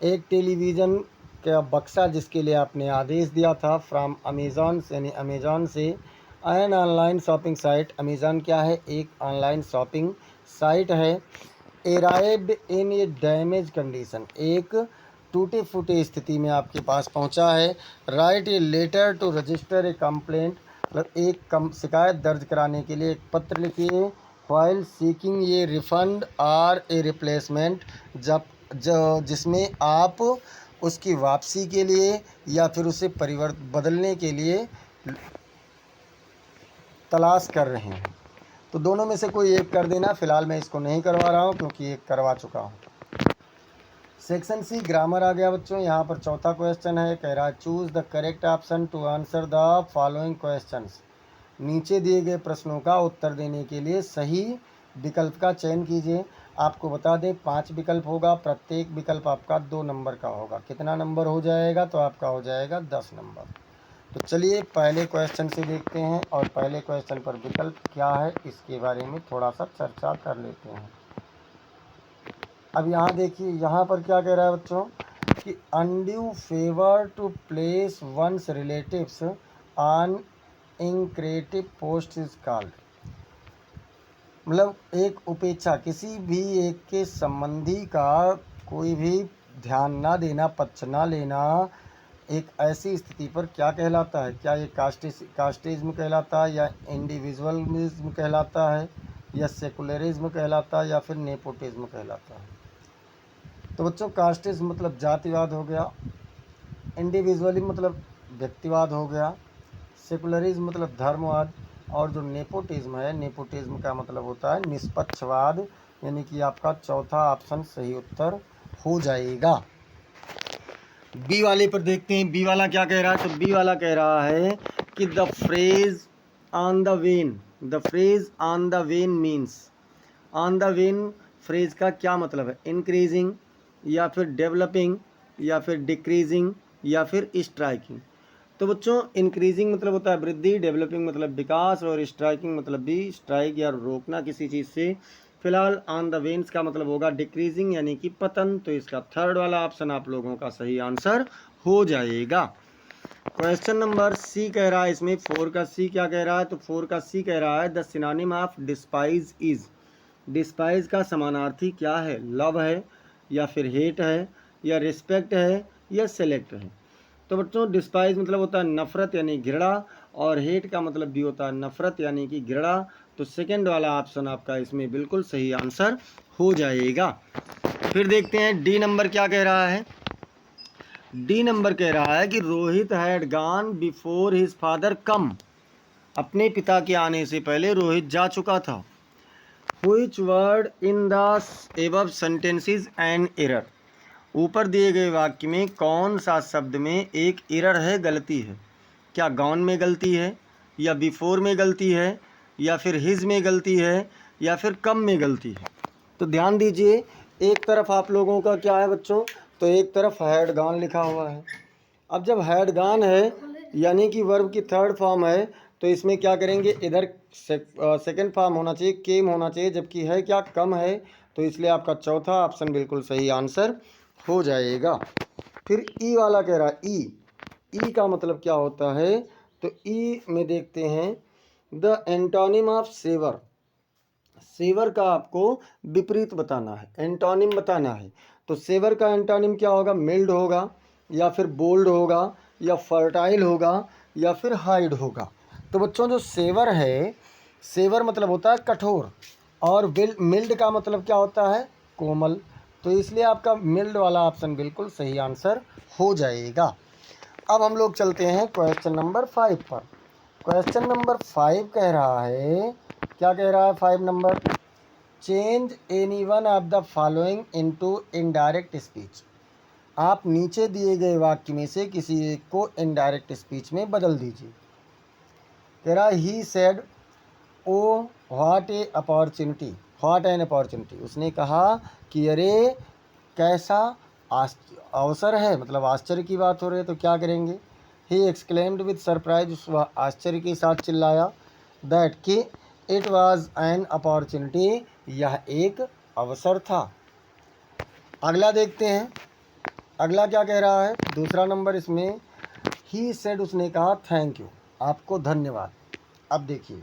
एक टेलीविज़न का बक्सा जिसके लिए आपने आदेश दिया था फ्रॉम अमेज़ॉन, यानी अमेज़ॉन से। An online shopping site, Amazon क्या है? एक ऑनलाइन शॉपिंग साइट है। Arrived in a damage condition, एक टूटे फूटे स्थिति में आपके पास पहुंचा है। Write a letter to register a complaint, मतलब एक शिकायत दर्ज कराने के लिए एक पत्र लिखिए। व्हाइल सीकिंग ए रिफंड और ए रिप्लेसमेंट, जिसमें आप उसकी वापसी के लिए या फिर उसे बदलने के लिए तलाश कर रहे हैं। तो दोनों में से कोई एक कर देना। फ़िलहाल मैं इसको नहीं करवा रहा हूँ क्योंकि एक करवा चुका हूँ। सेक्शन सी ग्रामर आ गया बच्चों। यहाँ पर चौथा क्वेश्चन है, कह रहा है choose the correct option to answer the following questions, नीचे दिए गए प्रश्नों का उत्तर देने के लिए सही विकल्प का चयन कीजिए। आपको बता दें 5 विकल्प होगा, प्रत्येक विकल्प आपका 2 नंबर का होगा। कितना नंबर हो जाएगा? तो आपका हो जाएगा 10 नंबर। तो चलिए पहले क्वेश्चन से देखते हैं और पहले क्वेश्चन पर विकल्प क्या है इसके बारे में थोड़ा सा चर्चा कर लेते हैं। अब यहाँ देखिए, यहाँ पर क्या कह रहा है बच्चों कि undue favour to place one's relatives on lucrative post is called, मतलब एक उपेक्षा, किसी भी एक के संबंधी का कोई भी ध्यान ना देना, पक्ष ना लेना, एक ऐसी स्थिति पर क्या कहलाता है? क्या ये कास्टिज्म कहलाता है, या इंडिविजुअलिज्म कहलाता है, या सेकुलरिज्म कहलाता है, या फिर नेपोटिज्म कहलाता है? तो बच्चों, कास्टिज्म मतलब जातिवाद हो गया, इंडिविजुअलिज्म मतलब व्यक्तिवाद हो गया, सेकुलरिज्म मतलब धर्मवाद, और जो नेपोटिज्म है, नेपोटिज्म का मतलब होता है निष्पक्षवाद, यानी कि आपका चौथा ऑप्शन सही उत्तर हो जाएगा। बी वाले पर देखते हैं, बी वाला क्या कह रहा है। तो बी वाला कह रहा है कि the phrase on the when, the phrase on the when means, on the when phrase का क्या मतलब है? इंक्रीजिंग, या फिर डेवलपिंग, या फिर डिक्रीजिंग, या फिर स्ट्राइकिंग। तो बच्चों, इंक्रीजिंग मतलब होता है वृद्धि, डेवलपिंग मतलब विकास, और स्ट्राइकिंग मतलब भी स्ट्राइक या रोकना किसी चीज़ से। फिलहाल ऑन द वेन्स का मतलब होगा डिक्रीजिंग, यानी कि पतन। तो इसका थर्ड वाला ऑप्शन आप लोगों का सही आंसर हो जाएगा। क्वेश्चन नंबर सी कह रहा है, इसमें 4 का सी क्या कह रहा है? तो 4 का सी कह रहा है the synonym of despise is, despise का समानार्थी क्या है? लव है, या फिर हेट है, या रिस्पेक्ट है, या सेलेक्ट है। तो बच्चों, डिस्पाइज मतलब होता है नफरत यानी घृणा, और हेट का मतलब भी होता है नफरत यानी कि घृणा। तो सेकंड वाला ऑप्शन आपका इसमें बिल्कुल सही आंसर हो जाएगा। फिर देखते हैं डी नंबर क्या कह रहा है। डी नंबर कह रहा है कि Rohit had gone before his father कम, अपने पिता के आने से पहले रोहित जा चुका था। Which word in the above sentences an error, ऊपर दिए गए वाक्य में कौन सा शब्द में एक एरर है, गलती है? क्या गॉन में गलती है, या बिफोर में गलती है, या फिर हिज में गलती है, या फिर कम में गलती है? तो ध्यान दीजिए, एक तरफ आप लोगों का क्या है बच्चों? तो एक तरफ हैड गॉन लिखा हुआ है। अब जब हैड गॉन है यानी कि वर्ब की थर्ड फॉर्म है, तो इसमें क्या करेंगे? इधर सेकंड फॉर्म होना चाहिए, केम होना चाहिए, जबकि है क्या? कम है। तो इसलिए आपका चौथा ऑप्शन बिल्कुल सही आंसर हो जाएगा। फिर ई वाला कह रहा है ई का मतलब क्या होता है? तो ई में देखते हैं the antonym of sever, sever का आपको विपरीत बताना है, एंटोनिम बताना है। तो सेवर का एंटोनिम क्या होगा? मिल्ड होगा, या फिर बोल्ड होगा, या फर्टाइल होगा, या फिर हाइड होगा। तो बच्चों, जो सेवर है, सेवर मतलब होता है कठोर, और मिल्ड का मतलब क्या होता है? कोमल। तो इसलिए आपका मिल्ड वाला ऑप्शन बिल्कुल सही आंसर हो जाएगा। अब हम लोग चलते हैं क्वेश्चन नंबर 5 पर। क्वेश्चन नंबर 5 कह रहा है, क्या कह रहा है 5 number? Change any one of the following into indirect speech, आप नीचे दिए गए वाक्य में से किसी एक को इनडायरेक्ट स्पीच में बदल दीजिए। कह रहा he said oh what A opportunity, what an opportunity, उसने कहा कि अरे कैसा अवसर है, मतलब आश्चर्य की बात हो रही है। तो क्या करेंगे? ही एक्सक्लेम्ड विद सरप्राइज, वह आश्चर्य के साथ चिल्लाया, दैट कि इट वॉज एन अपॉर्चुनिटी, यह एक अवसर था। अगला देखते हैं, अगला क्या कह रहा है? दूसरा नंबर इसमें ही सेड, उसने कहा थैंक यू, आपको धन्यवाद। अब देखिए,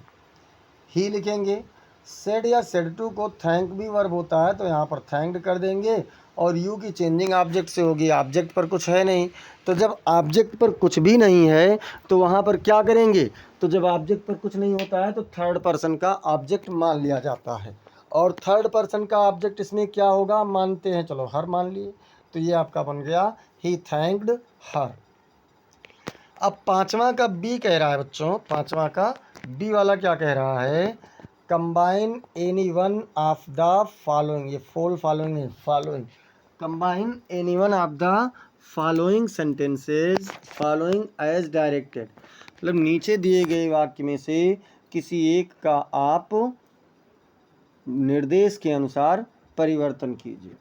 ही लिखेंगे, सेड या सेड टू को थैंक भी वर्ब होता है, तो यहाँ पर थैंक्ड कर देंगे, और यू की चेंजिंग ऑब्जेक्ट से होगी, ऑब्जेक्ट पर कुछ है नहीं। तो जब ऑब्जेक्ट पर कुछ भी नहीं है तो वहाँ पर क्या करेंगे? तो जब ऑब्जेक्ट पर कुछ नहीं होता है तो थर्ड पर्सन का ऑब्जेक्ट मान लिया जाता है, और थर्ड पर्सन का ऑब्जेक्ट इसमें क्या होगा? मानते हैं, चलो हर मान लिए। तो ये आपका बन गया ही थैंक्ड हर। अब पांचवा का बी कह रहा है बच्चों, पांचवा का बी वाला क्या कह रहा है? Combine any one of the following, ये फॉलोइंग है, following, combine any one of the following sentences following as directed, मतलब नीचे दिए गए वाक्य में से किसी एक का आप निर्देश के अनुसार परिवर्तन कीजिए।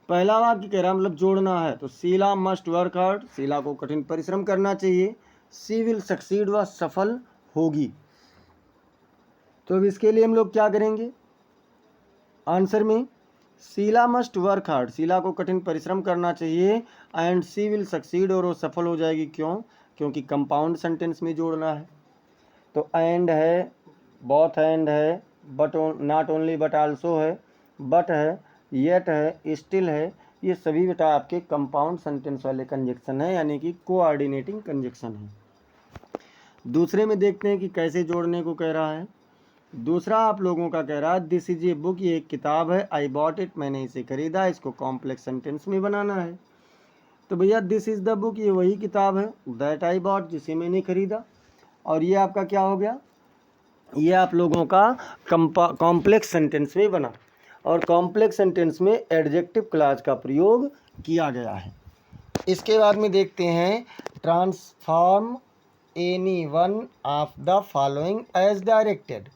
पहला वाक्य कह रहा मतलब जोड़ना है, तो Sheela must work hard, Sheela को कठिन परिश्रम करना चाहिए। शी विल सक्सीड, वह सफल होगी। तो अब इसके लिए हम लोग क्या करेंगे? आंसर में Sheela must work hard, Sheela को कठिन परिश्रम करना चाहिए, एंड शी विल सक्सीड, और वो सफल हो जाएगी। क्यों? क्योंकि कंपाउंड सेंटेंस में जोड़ना है। तो एंड है, बोथ एंड है, but not only but also है, बट है, येट है, स्टिल है, ये सभी बेटा आपके कंपाउंड सेंटेंस वाले कंजक्शन है, यानी कि कोऑर्डिनेटिंग कंजक्शन है। दूसरे में देखते हैं कि कैसे जोड़ने को कह रहा है। दूसरा आप लोगों का कह रहा है दिस इज ए बुक, ये एक किताब है, आई बॉट इट, मैंने इसे खरीदा, इसको कॉम्प्लेक्स सेंटेंस में बनाना है। तो भैया दिस इज द बुक, ये वही किताब है, दैट आई बॉट, जिसे मैंने खरीदा। और ये आपका क्या हो गया, ये आप लोगों का कॉम्प्लेक्स सेंटेंस में बना, और कॉम्प्लेक्स सेंटेंस में एडजेक्टिव क्लॉज का प्रयोग किया गया है। इसके बाद में देखते हैं transform any one of the following as directed.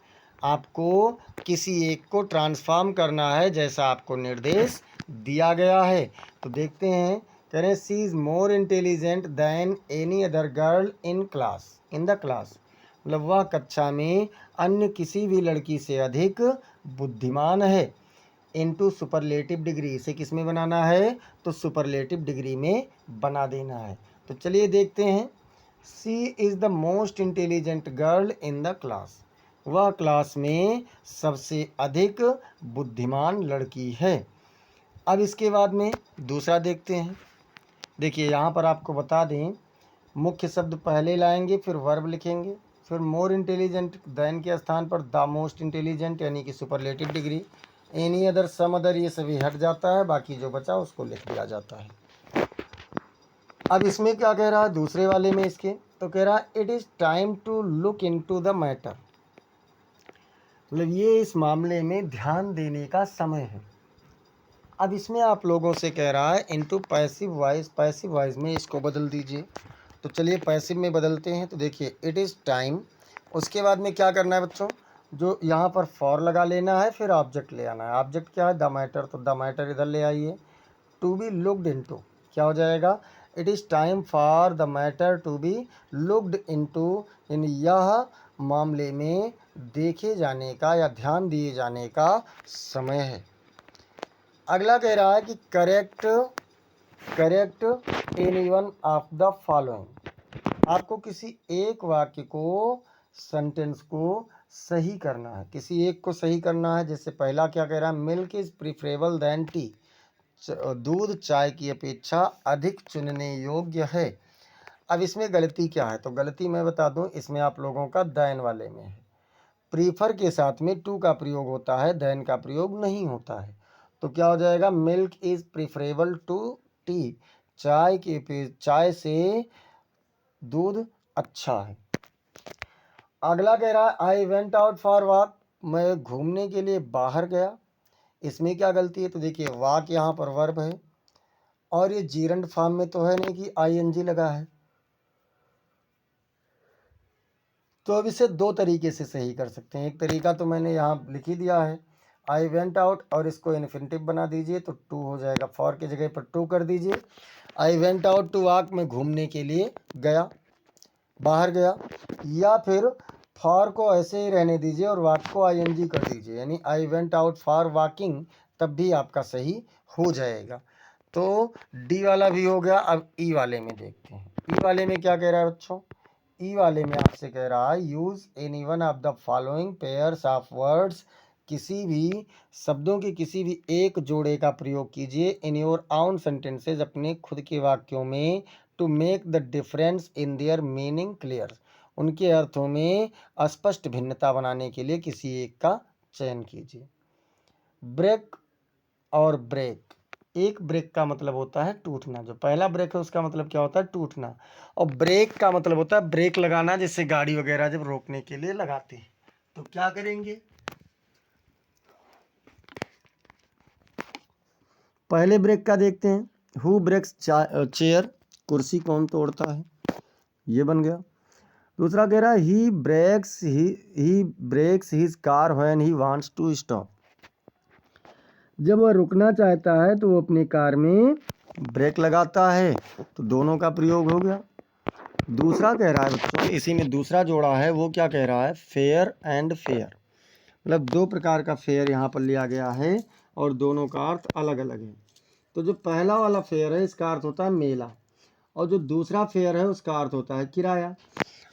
आपको किसी एक को ट्रांसफॉर्म करना है जैसा आपको निर्देश दिया गया है। तो देखते हैं, कह रहे हैं she is more intelligent than any other girl in the class, मतलब वह कक्षा में अन्य किसी भी लड़की से अधिक बुद्धिमान है। इनटू सुपरलेटिव डिग्री, इसे किस में बनाना है, तो सुपरलेटिव डिग्री में बना देना है। तो चलिए देखते हैं, she is the most intelligent girl in the class, वह क्लास में सबसे अधिक बुद्धिमान लड़की है। अब इसके बाद में दूसरा देखते हैं। देखिए यहाँ पर आपको बता दें, मुख्य शब्द पहले लाएंगे, फिर वर्ब लिखेंगे, फिर मोर इंटेलिजेंट दैन के स्थान पर द मोस्ट इंटेलिजेंट यानी कि superlative degree, any other, some other, ये सभी हट जाता है, बाकी जो बचा उसको लिख दिया जाता है। अब इसमें क्या कह रहा है दूसरे वाले में इसके, तो कह रहा है it is time to look into the matter, मतलब ये इस मामले में ध्यान देने का समय है। अब इसमें आप लोगों से कह रहा है into passive voice, passive voice में इसको बदल दीजिए। तो चलिए पैसिव में बदलते हैं। तो देखिए इट इज़ टाइम, उसके बाद में क्या करना है बच्चों, जो यहाँ पर फॉर लगा लेना है, फिर ऑब्जेक्ट ले आना है। ऑब्जेक्ट क्या है, द मैटर, तो द मैटर इधर ले आइए। टू बी लुक्ड इनटू क्या हो जाएगा, it is time for the matter to be looked into, यानी यह मामले में देखे जाने का या ध्यान दिए जाने का समय है। अगला कह रहा है कि correct any one of the following, आपको किसी एक वाक्य को, सेंटेंस को सही करना है, किसी एक को सही करना है। जैसे पहला क्या कह रहा है, milk is preferable than tea, दूध चाय की अपेक्षा अधिक चुनने योग्य है। अब इसमें गलती क्या है, तो गलती मैं बता दूं, इसमें आप लोगों का दैन वाले में है। प्रीफर के साथ में टू का प्रयोग होता है, दैन का प्रयोग नहीं होता है। तो क्या हो जाएगा, milk is preferable to tea, चाय से दूध अच्छा है। अगला कह रहा है I went out for walk, मैं घूमने के लिए बाहर गया। इसमें क्या गलती है, तो देखिए वॉक यहाँ पर वर्ब है, और ये जीरंड फॉर्म में तो है नहीं कि आईएनजी लगा है। तो अब इसे दो तरीके से सही कर सकते हैं। एक तरीका तो मैंने यहाँ लिख ही दिया है, आई वेंट आउट, और इसको इन्फिनिटिव बना दीजिए, तो टू हो जाएगा, फॉर की जगह पर टू कर दीजिए। I went out to walk, मैं घूमने के लिए गया, बाहर गया। या फिर फॉर को ऐसे ही रहने दीजिए और वॉक को आईएनजी कर दीजिए, यानी आई वेंट आउट फॉर वॉकिंग, तब भी आपका सही हो जाएगा। तो डी वाला भी हो गया। अब ई वाले में देखते हैं, ई वाले में क्या कह रहा है बच्चों, ई वाले में आपसे कह रहा है use any one of the following pairs of words, किसी भी शब्दों के किसी भी एक जोड़े का प्रयोग कीजिए इन योर आउन सेंटेंसेज, अपने खुद के वाक्यों में, to make the difference in their meaning clear, उनके अर्थों में स्पष्ट भिन्नता बनाने के लिए किसी एक का चयन कीजिए। ब्रेक और ब्रेक, एक ब्रेक का मतलब होता है टूटना, जो पहला ब्रेक है उसका मतलब क्या होता है, टूटना, और ब्रेक का मतलब होता है ब्रेक लगाना, जैसे गाड़ी वगैरह जब रोकने के लिए लगाते हैं। तो क्या करेंगे, पहले ब्रेक का देखते हैं, हु ब्रेक्स चेयर, कुर्सी कौन तोड़ता है, ये बन गया। दूसरा कह रहा है he brakes his car when he wants to stop, जब वह रुकना चाहता है तो वो अपनी कार में ब्रेक लगाता है, तो दोनों का प्रयोग हो गया। दूसरा कह रहा है बच्चों, इसी में दूसरा जोड़ा है, वो क्या कह रहा है, फेयर एंड फेयर, मतलब दो प्रकार का फेयर यहाँ पर लिया गया है और दोनों का अर्थ अलग अलग है। तो जो पहला वाला फेयर है इसका अर्थ होता है मेला, और जो दूसरा फेयर है उसका अर्थ होता है किराया।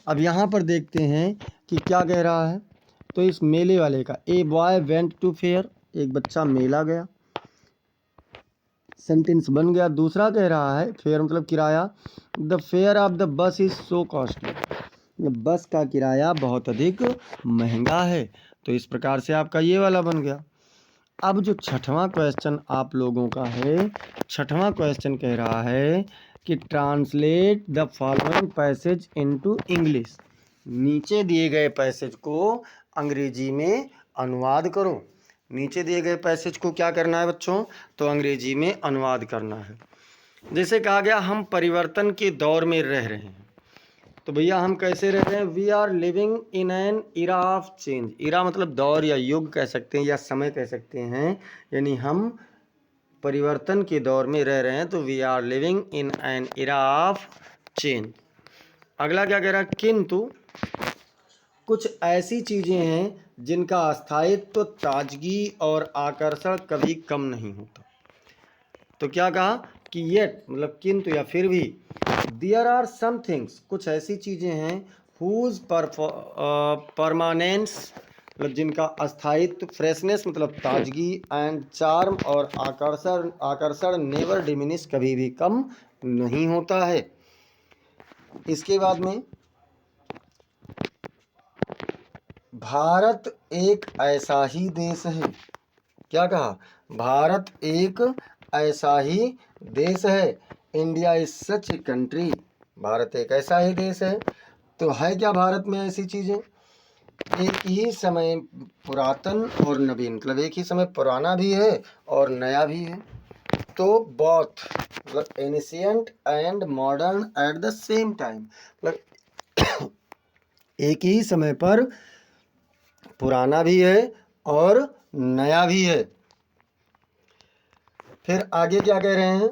अब यहाँ पर देखते हैं कि क्या कह रहा है, तो इस मेले वाले का, a boy went to fair, एक बच्चा मेला गया। सेंटेंस बन गया। दूसरा कह रहा है फेयर मतलब किराया, the fair of the bus is so costly, बस का किराया बहुत अधिक महंगा है। तो इस प्रकार से आपका ये वाला बन गया। अब जो छठवां क्वेश्चन आप लोगों का है, छठवां क्वेश्चन कह रहा है कि translate the following passage into English, नीचे दिए गए पैसेज को अंग्रेजी में अनुवाद करो। नीचे दिए गए पैसेज को क्या करना है बच्चों, तो अंग्रेजी में अनुवाद करना है। जैसे कहा गया हम परिवर्तन के दौर में रह रहे हैं, तो भैया हम कैसे रह रहे हैं, we are living in an era of change. Era मतलब दौर या युग कह सकते हैं या समय कह सकते हैं, यानी हम परिवर्तन के दौर में रह रहे हैं, तो we are living in an era of change. अगला क्या कह रहा है, किंतु कुछ ऐसी चीज़ें हैं जिनका स्थायित्व तो ताजगी और आकर्षण कभी कम नहीं होता। तो क्या कहा कि येट मतलब किंतु या फिर भी, देयर आर सम थिंग्स कुछ ऐसी चीज़ें हैं, हुज परमानेंस मतलब जिनका अस्थायित्व, फ्रेशनेस मतलब ताजगी, एंड चार्म और आकर्षण आकर्षण नेवर डिमिनिश कभी भी कम नहीं होता है। इसके बाद में भारत एक ऐसा ही देश है, क्या कहा, भारत एक ऐसा ही देश है, India is such a country, Bharat एक ऐसा ही देश है। तो है क्या भारत में ऐसी चीज़ें, एक ही समय पुरातन और नवीन, मतलब एक ही समय पुराना भी है और नया भी है। तो बोथ मतलब ancient and modern at the same time, मतलब एक ही समय पर पुराना भी है और नया भी है। फिर आगे क्या कह रहे हैं,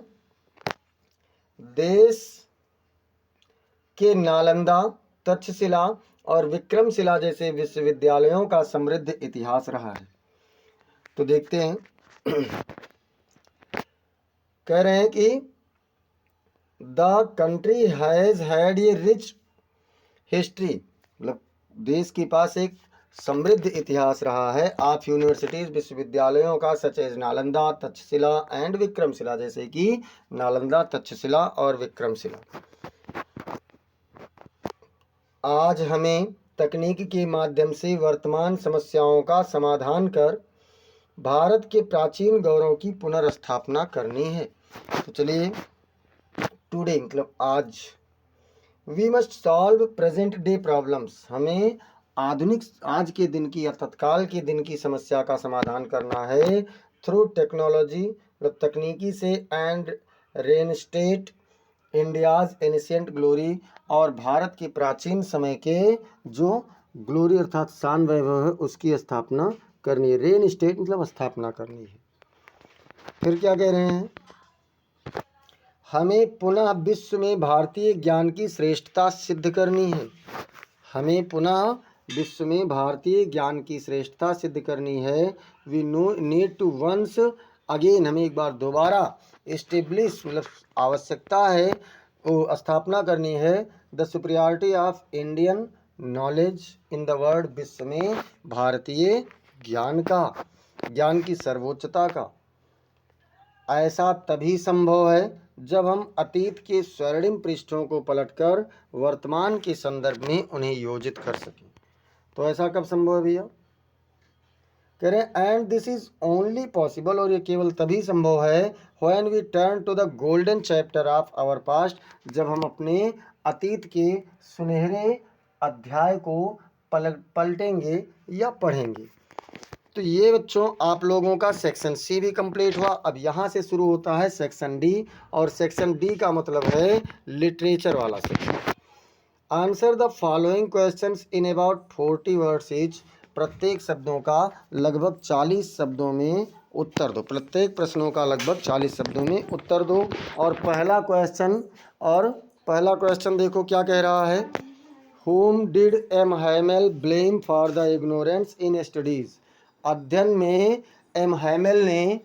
देश के नालंदा, तक्षशिला और विक्रमशिला जैसे विश्वविद्यालयों का समृद्ध इतिहास रहा है। तो देखते हैं कह रहे हैं कि the country has had a rich history, मतलब देश के पास एक समृद्ध इतिहास रहा है, ऑफ यूनिवर्सिटीज विश्वविद्यालयों का, such as Nalanda, Takshashila and Vikramshila, जैसे कि नालंदा, तक्षशिला और विक्रमशिला। आज हमें तकनीक के माध्यम से वर्तमान समस्याओं का समाधान कर भारत के प्राचीन गौरव की पुनर्स्थापना करनी है। तो चलिए, टुडे मतलब आज, we must solve present day problems, हमें आधुनिक आज के दिन की या तत्काल के दिन की समस्या का समाधान करना है थ्रू टेक्नोलॉजी मतलब तकनीकी से, एंड रेनस्टेट इंडियाज एनिशियंट ग्लोरी, और भारत के प्राचीन समय के जो ग्लोरी अर्थात शान वैभव है उसकी स्थापना करनी है। रेन स्टेट मतलब स्थापना करनी है। फिर क्या कह रहे हैं, हमें पुनः विश्व में भारतीय ज्ञान की श्रेष्ठता सिद्ध करनी है, हमें पुनः विश्व में भारतीय ज्ञान की श्रेष्ठता सिद्ध करनी है। We no need to once again, हमें एक बार दोबारा एस्टेब्लिश मतलब आवश्यकता है वो स्थापना करनी है, the superiority of Indian knowledge in the world, विश्व में भारतीय ज्ञान का, ज्ञान की सर्वोच्चता का। ऐसा तभी संभव है जब हम अतीत के स्वर्णिम पृष्ठों को पलटकर वर्तमान के संदर्भ में उन्हें योजित कर सकें। तो ऐसा कब संभव है भैया, कह रहे हैं and this is only possible, और ये केवल तभी संभव है when we turn to the golden chapter of our past, जब हम अपने अतीत के सुनहरे अध्याय को पलटेंगे या पढ़ेंगे। तो ये बच्चों आप लोगों का सेक्शन सी भी कंप्लीट हुआ। अब यहाँ से शुरू होता है सेक्शन डी, और सेक्शन डी का मतलब है लिटरेचर वाला section. Answer the following questions in about 40 words each, प्रत्येक शब्दों का लगभग 40 शब्दों में उत्तर दो, प्रत्येक प्रश्नों का लगभग 40 शब्दों में उत्तर दो। और पहला क्वेश्चन देखो क्या कह रहा है, whom did M Hamel blame for the ignorance in studies, अध्ययन में एम हैमेल ने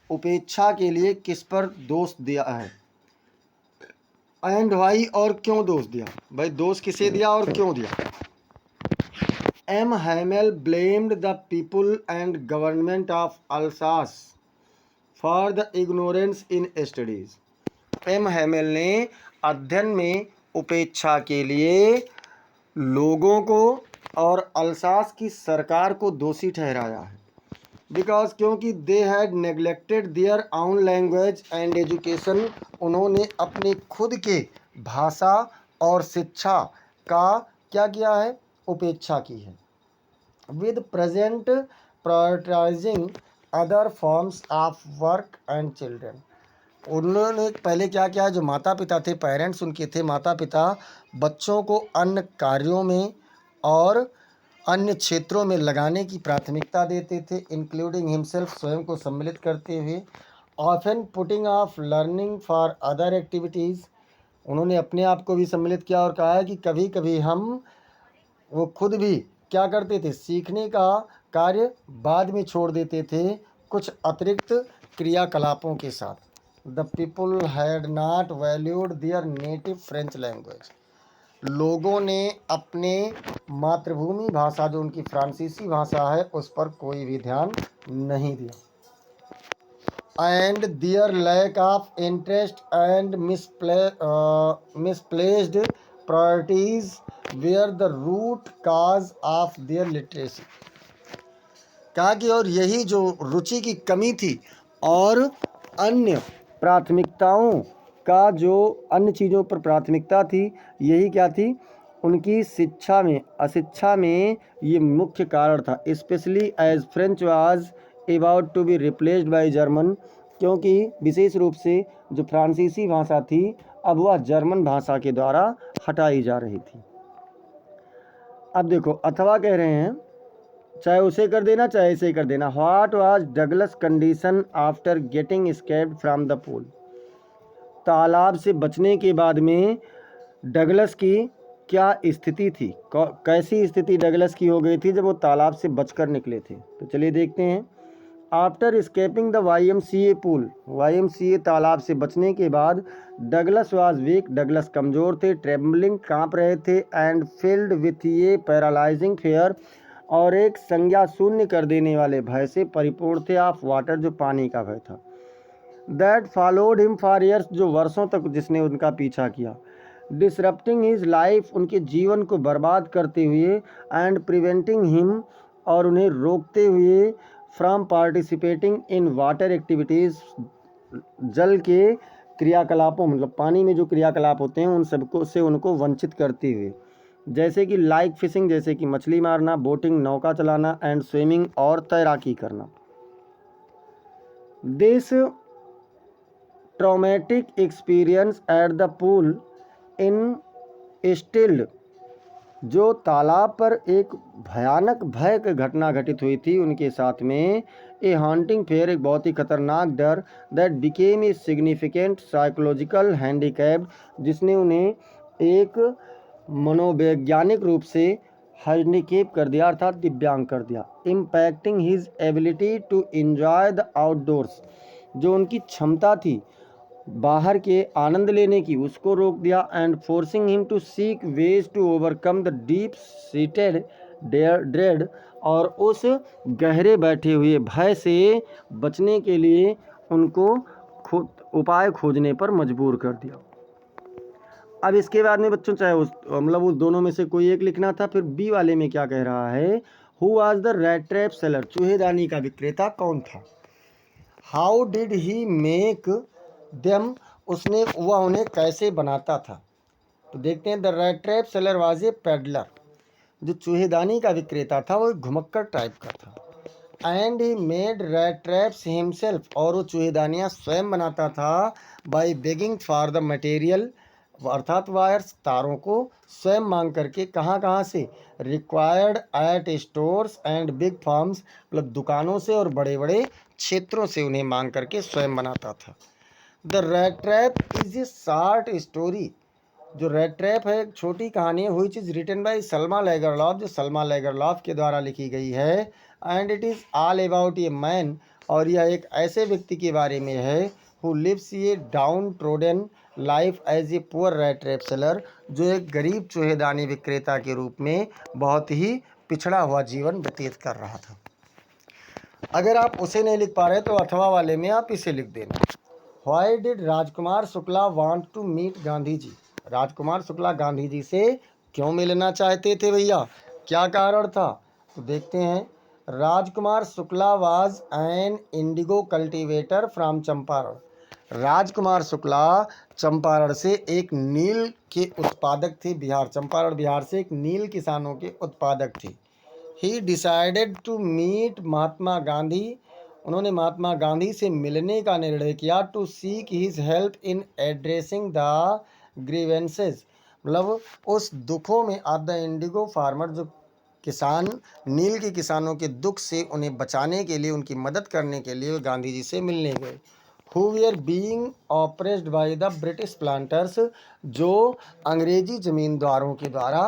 उपेक्षा के लिए किस पर दोष दिया है, एंड वाई और क्यों दोष दिया, भाई दोष किसे दिया और क्यों दिया। M Hamel blamed the people and government of Alsace for the ignorance in studies. M Hamel ने अध्ययन में उपेक्षा के लिए लोगों को और अल्सास की सरकार को दोषी ठहराया है। बिकॉज क्योंकि they had neglected their own language and education, उन्होंने अपने खुद के भाषा और शिक्षा का क्या किया है, उपेक्षा की है। With present prioritising other forms of work and children, उन्होंने पहले क्या किया है, जो माता पिता थे, पेरेंट्स उनके थे, माता पिता बच्चों को अन्य कार्यों में और अन्य क्षेत्रों में लगाने की प्राथमिकता देते थे, इंक्लूडिंग हिमसेल्फ, स्वयं को सम्मिलित करते हुए। Often putting of learning for other activities, उन्होंने अपने आप को भी सम्मिलित किया और कहा है कि कभी कभी वो खुद भी क्या करते थे, सीखने का कार्य बाद में छोड़ देते थे कुछ अतिरिक्त क्रियाकलापों के साथ। The people had not valued there native French language, लोगों ने अपने मातृभूमि भाषा जो उनकी फ्रांसीसी भाषा है उस पर कोई भी ध्यान नहीं दिया। And their lack of interest and misplaced priorities were the root cause of their literacy, कहा कि और यही जो रुचि की कमी थी और अन्य प्राथमिकताओं का, जो अन्य चीज़ों पर प्राथमिकता थी, यही क्या थी, उनकी शिक्षा में अशिक्षा में ये मुख्य कारण था। Especially as French was about to be replaced by German, क्योंकि विशेष रूप से जो फ्रांसीसी भाषा थी अब वह जर्मन भाषा के द्वारा हटाई जा रही थी। अब देखो, अथवा कह रहे हैं चाहे उसे कर देना चाहे इसे कर देना। What was Douglas condition after getting escaped from the pool, तालाब से बचने के बाद में डगलस की क्या स्थिति थी, कैसी स्थिति डगलस की हो गई थी जब वो तालाब से बचकर निकले थे। तो चलिए देखते हैं। After escaping the YMCA pool, YMCA तालाब से बचने के बाद, डगलस वाज वीक, डगलस कमज़ोर थे, ट्रेम्बलिंग काँप रहे थे, एंड फिल्ड विथ ये पैरालाइजिंग फेयर, और एक संज्ञा शून्य कर देने वाले भय से परिपूर्ण थे, ऑफ वाटर, जो पानी का भय था। That followed him for years, जो वर्षों तक जिसने उनका पीछा किया। डिसरप्टिंग हिज लाइफ, उनके जीवन को बर्बाद करते हुए, एंड प्रिवेंटिंग हिम, और उन्हें रोकते हुए, from participating in water activities, जल के क्रियाकलापों, मतलब पानी में जो क्रियाकलाप होते हैं उन सबको से उनको वंचित करते हुए, जैसे कि लाइक फिशिंग, जैसे कि मछली मारना, बोटिंग, नौका चलाना, एंड स्विमिंग, और तैराकी करना। This traumatic experience eight the pool instilled, जो तालाब पर एक भयानक भय की घटना घटित हुई थी उनके साथ में, ए हॉन्टिंग फेयर, एक बहुत ही खतरनाक डर, that became a significant psychological handicap, जिसने उन्हें एक मनोवैज्ञानिक रूप से हैंडीकेप कर दिया, अर्थात दिव्यांग कर दिया। Impacting his ability to enjoy the outdoors, जो उनकी क्षमता थी बाहर के आनंद लेने की, उसको रोक दिया। And forcing him to seek ways to overcome the deep seated dread, और उस गहरे बैठे हुए भय से बचने के लिए उनको खुद उपाय खोजने पर मजबूर कर दिया। अब इसके बाद में बच्चों, चाहे उस उस दोनों में से कोई एक लिखना था। फिर बी वाले में क्या कह रहा है, who was the rat trap seller, चूहेदानी का विक्रेता कौन था। How did he make them, उसने वह उन्हें कैसे बनाता था। तो देखते हैं। The rat trap seller was a peddler, जो चूहेदानी का विक्रेता था वो एक घुमक्कड़ टाइप का था। And he made rat traps himself, और वो चूहेदानियाँ स्वयं बनाता था। By begging for the material, अर्थात वायर्स, तारों को स्वयं मांग करके, कहाँ से, required at stores and big farms, मतलब दुकानों से और बड़े बड़े क्षेत्रों से उन्हें मांग करके स्वयं बनाता था। The rat trap is a short story, जो रैट ट्रैप है एक छोटी कहानी है, हुई चीज़ रिटन बाई सल्मा लेगरलॉफ, जो सल्मा लेगरलॉफ के द्वारा लिखी गई है। And it is all about a man, और यह एक ऐसे व्यक्ति के बारे में है, who lives a downtrodden life as a poor rat trap seller, जो एक गरीब चूहेदानी विक्रेता के रूप में बहुत ही पिछड़ा हुआ जीवन व्यतीत कर रहा था। अगर आप उसे नहीं लिख पा रहे तो अथवा वाले में आप इसे लिख देना। Why did Rajkumar Shukla want to meet Gandhi ji? Rajkumar Shukla Gandhi ji से क्यों मिलना चाहते थे भैया, क्या कारण था? तो देखते हैं। Rajkumar Shukla was an indigo cultivator from Champaran. Rajkumar Shukla Champaran से एक नील के उत्पादक थे। बिहार, चंपारण बिहार से एक नील किसानों के उत्पादक थे। He decided to meet Mahatma Gandhi. उन्होंने महात्मा गांधी से मिलने का निर्णय किया। To seek his help in addressing the grievances, मतलब उस दुखों में ऑफ द इंडिगो फार्मर, जो किसान नील के किसानों के दुख से उन्हें बचाने के लिए, उनकी मदद करने के लिए वे गांधी जी से मिलने गए। Who were being oppressed by the British planters, जो अंग्रेजी जमींदारों के द्वारा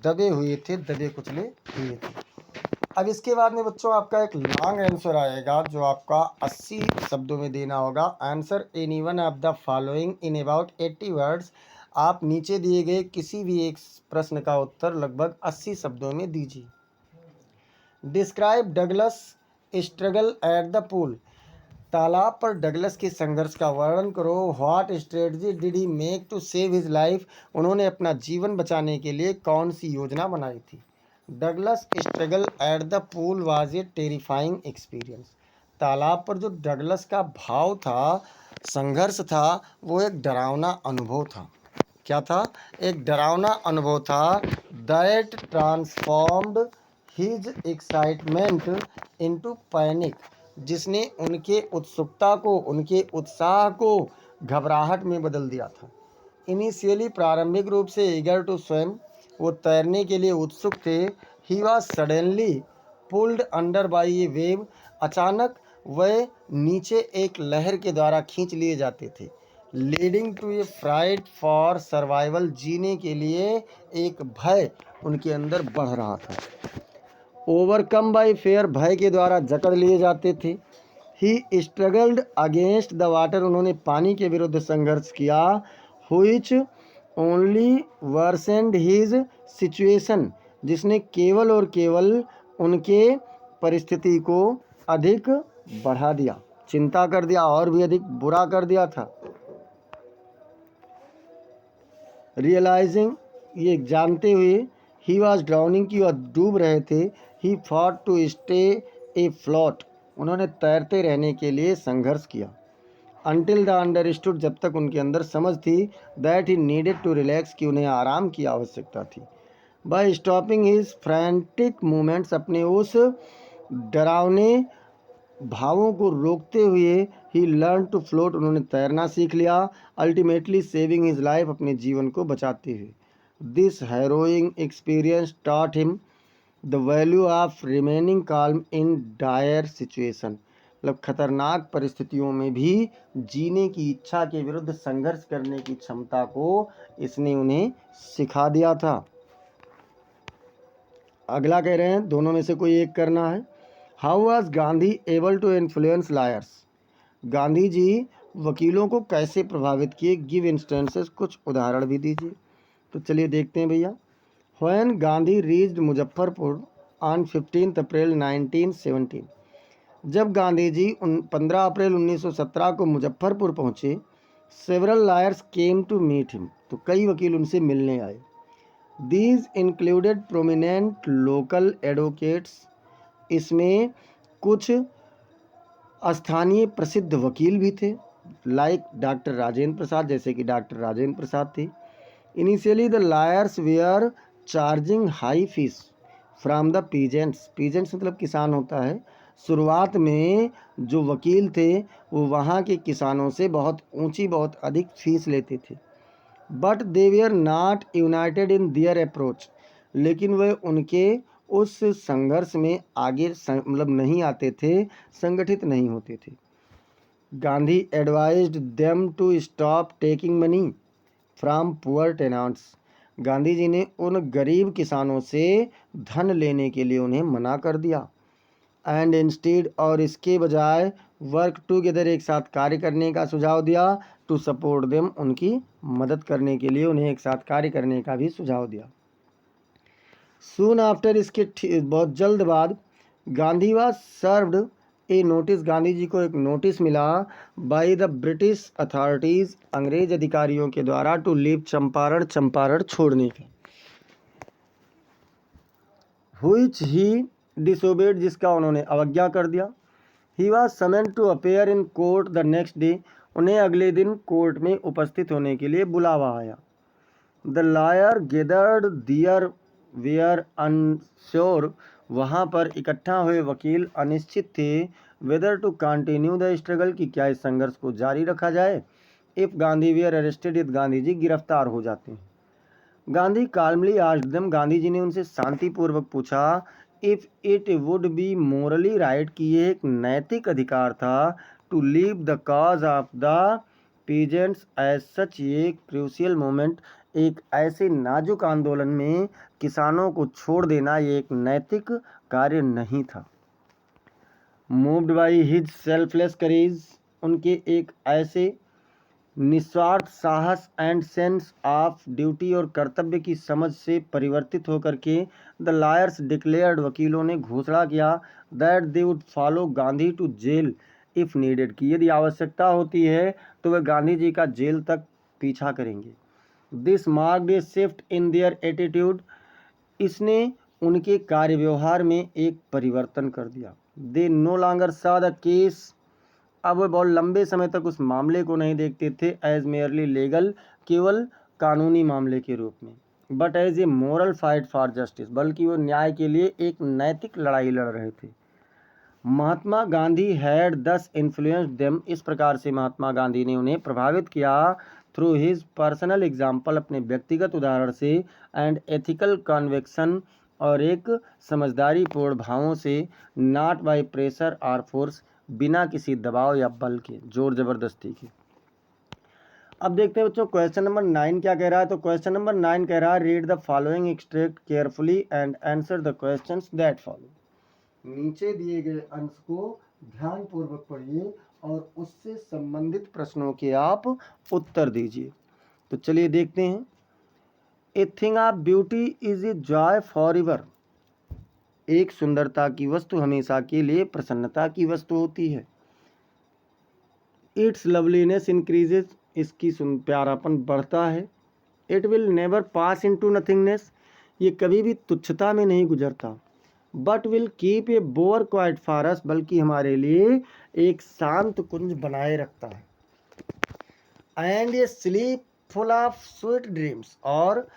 दबे हुए थे, दबे कुचले हुए थे। अब इसके बाद में बच्चों आपका एक लॉन्ग आंसर आएगा जो आपका 80 शब्दों में देना होगा। Answer any one of the following in about 80 words. आप नीचे दिए गए किसी भी एक प्रश्न का उत्तर लगभग 80 शब्दों में दीजिए। Describe Douglas struggle at the pool. तालाब पर डगलस के संघर्ष का वर्णन करो। What strategy did he make to save his life. उन्होंने अपना जीवन बचाने के लिए कौन सी योजना बनाई थी। Douglas struggle at the pool was a terrifying experience. तालाब पर जो डगलस का भाव था, संघर्ष था, वो एक डरावना अनुभव था। क्या था? एक डरावना अनुभव था। That transformed his excitement into panic, जिसने उनके उत्सुकता को, उनके उत्साह को घबराहट में बदल दिया था। इनिशियली, प्रारंभिक रूप से ईगर टू स्विम, वो तैरने के लिए उत्सुक थे। He was suddenly pulled under by A wave, अचानक वह नीचे एक लहर के द्वारा खींच लिए जाते थे। Leading to a fright for survival, जीने के लिए एक भय उनके अंदर बढ़ रहा था। ओवरकम बाई फेयर, भय के द्वारा जकड़ लिए जाते थे। ही स्ट्रगल्ड अगेंस्ट द वाटर, उन्होंने पानी के विरुद्ध संघर्ष किया। हुइच ओनली वर्सेंड हिज सिचुएशन, जिसने केवल और केवल उनके परिस्थिति को अधिक बढ़ा दिया, चिंता कर दिया, और भी अधिक बुरा कर दिया था। रियलाइजिंग, ये जानते हुए, ही वॉज ड्राउनिंग, की वह डूब रहे थे। He fought to stay afloat, उन्होंने तैरते रहने के लिए संघर्ष किया। अनटिल द अंडरस्टूड, जब तक उनके अंदर समझ थी। That he needed to relax, कि उन्हें आराम की आवश्यकता थी। By stopping his frantic movements, अपने उस डरावने भावों को रोकते हुए, ही लर्न टू फ्लोट, उन्होंने तैरना सीख लिया। अल्टीमेटली सेविंग हिज लाइफ, अपने जीवन को बचाते हुए। This harrowing experience taught him the value of remaining calm in dire situation, मतलब खतरनाक परिस्थितियों में भी जीने की इच्छा के विरुद्ध संघर्ष करने की क्षमता को इसने उन्हें सिखा दिया था। अगला कह रहे हैं दोनों में से कोई एक करना है। How was Gandhi able to influence lawyers, Gandhi ji वकीलों को कैसे प्रभावित किए। गिव इंस्टेंसेस, कुछ उदाहरण भी दीजिए। तो चलिए देखते हैं भैया। When Gandhi reached Muzaffarpur on 15 अप्रैल 1917, जब गांधी जी 15 अप्रैल 1917 को मुजफ्फरपुर पहुँचे। Several lawyers came to meet him, तो कई वकील उनसे मिलने आए। These included prominent local advocates, इसमें कुछ स्थानीय प्रसिद्ध वकील भी थे। लाइक डॉक्टर राजेंद्र प्रसाद, जैसे कि डॉक्टर राजेंद्र प्रसाद थे। Initially the lawyers were charging high fees from the peasants, peasants मतलब किसान होता है। शुरुआत में जो वकील थे वो वहाँ के किसानों से बहुत ऊंची, बहुत अधिक फीस लेते थे। But they were not united in their approach, लेकिन वे उनके उस संघर्ष में आगे मतलब नहीं आते थे, संगठित नहीं होते थे। Gandhi advised them to stop taking money from poor tenants, Gandhi ji ने उन गरीब किसानों से धन लेने के लिए उन्हें मना कर दिया। एंड इंस्टीड, और इसके बजाय वर्क टुगेदर, एक साथ कार्य करने का सुझाव दिया। टू सपोर्ट देम, उनकी मदद करने के लिए उन्हें एक साथ कार्य करने का भी सुझाव दिया। सून आफ्टर, इसके बहुत जल्द बाद, Gandhi was served a notice, Gandhi ji को एक नोटिस मिला बाय द ब्रिटिश अथॉरिटीज, अंग्रेज अधिकारियों के द्वारा, टू लीव चंपारण, चंपारण छोड़ने का। व्हिच ही डिसोबेड, जिसका उन्होंने अवज्ञा कर दिया। He was summoned to appear in court the next day, उन्हें अगले दिन कोर्ट में उपस्थित होने के लिए बुलावा आया। The lawyer gathered there were unsure, वहाँ पर इकट्ठा हुए वकील अनिश्चित थे। Whether to continue the struggle, कि क्या इस संघर्ष को जारी रखा जाए। इफ गांधी वेयर अरेस्टेड, यदि गांधी जी गिरफ्तार हो जाते हैं। Gandhi calmly asked them, Gandhi ji ने उनसे शांतिपूर्वक पूछा, if it would be morally right, कि ये एक नैतिक अधिकार था, to leave the cause of the peasants as such, ये क्रूशियल मोमेंट, एक ऐसे नाजुक आंदोलन में किसानों को छोड़ देना ये एक नैतिक कार्य नहीं था। मूव्ड बाई हिज सेल्फलेस करेज, उनके एक ऐसे निस्वार्थ साहस एंड सेंस ऑफ ड्यूटी, और कर्तव्य की समझ से परिवर्तित होकर के, द लॉयर्स डिक्लेयर्ड, वकीलों ने घोषणा किया, that they would follow Gandhi to jail if needed, कि यदि आवश्यकता होती है तो वे गांधी जी का जेल तक पीछा करेंगे। This marked A shift in their attitude, इसने उनके कार्य व्यवहार में एक परिवर्तन कर दिया। They know longer saw the case, अब वे बहुत लंबे समय तक उस मामले को नहीं देखते थे एज मेयरली लीगल, केवल कानूनी मामले के रूप में, but as a moral fight for justice, बल्कि वो न्याय के लिए एक नैतिक लड़ाई लड़ रहे थे। महात्मा गांधी हैड दस इन्फ्लुएंस्ड देम, इस प्रकार से महात्मा गांधी ने उन्हें प्रभावित किया, थ्रू हिज पर्सनल एग्जाम्पल, अपने व्यक्तिगत उदाहरण से, एंड एथिकल कन्विक्शन, और एक समझदारी पूर्ण भावों से, नॉट बाय प्रेशर और फोर्स, बिना किसी दबाव या बल के, जोर जबरदस्ती के। अब देखते हैं बच्चों क्वेश्चन नंबर 9 क्या कह रहा है। तो क्वेश्चन नंबर 9 कह रहा है, read the following extract carefully and answer the questions that follow, नीचे दिए गए अंश को ध्यानपूर्वक पढ़िए और उससे संबंधित प्रश्नों के आप उत्तर दीजिए। तो चलिए देखते हैं। A thing of beauty is a joy for ever, एक सुंदरता की वस्तु हमेशा के लिए प्रसन्नता की वस्तु होती है। इट्स लवलीनेस इंक्रीजेज, इसकी प्यारापन बढ़ता है। It will never pass into nothingness, ये कभी भी तुच्छता में नहीं गुजरता। But will keep a bower quiet for us, बल्कि हमारे लिए एक शांत कुंज बनाए रखता है। And a sleep full of sweet dreams, और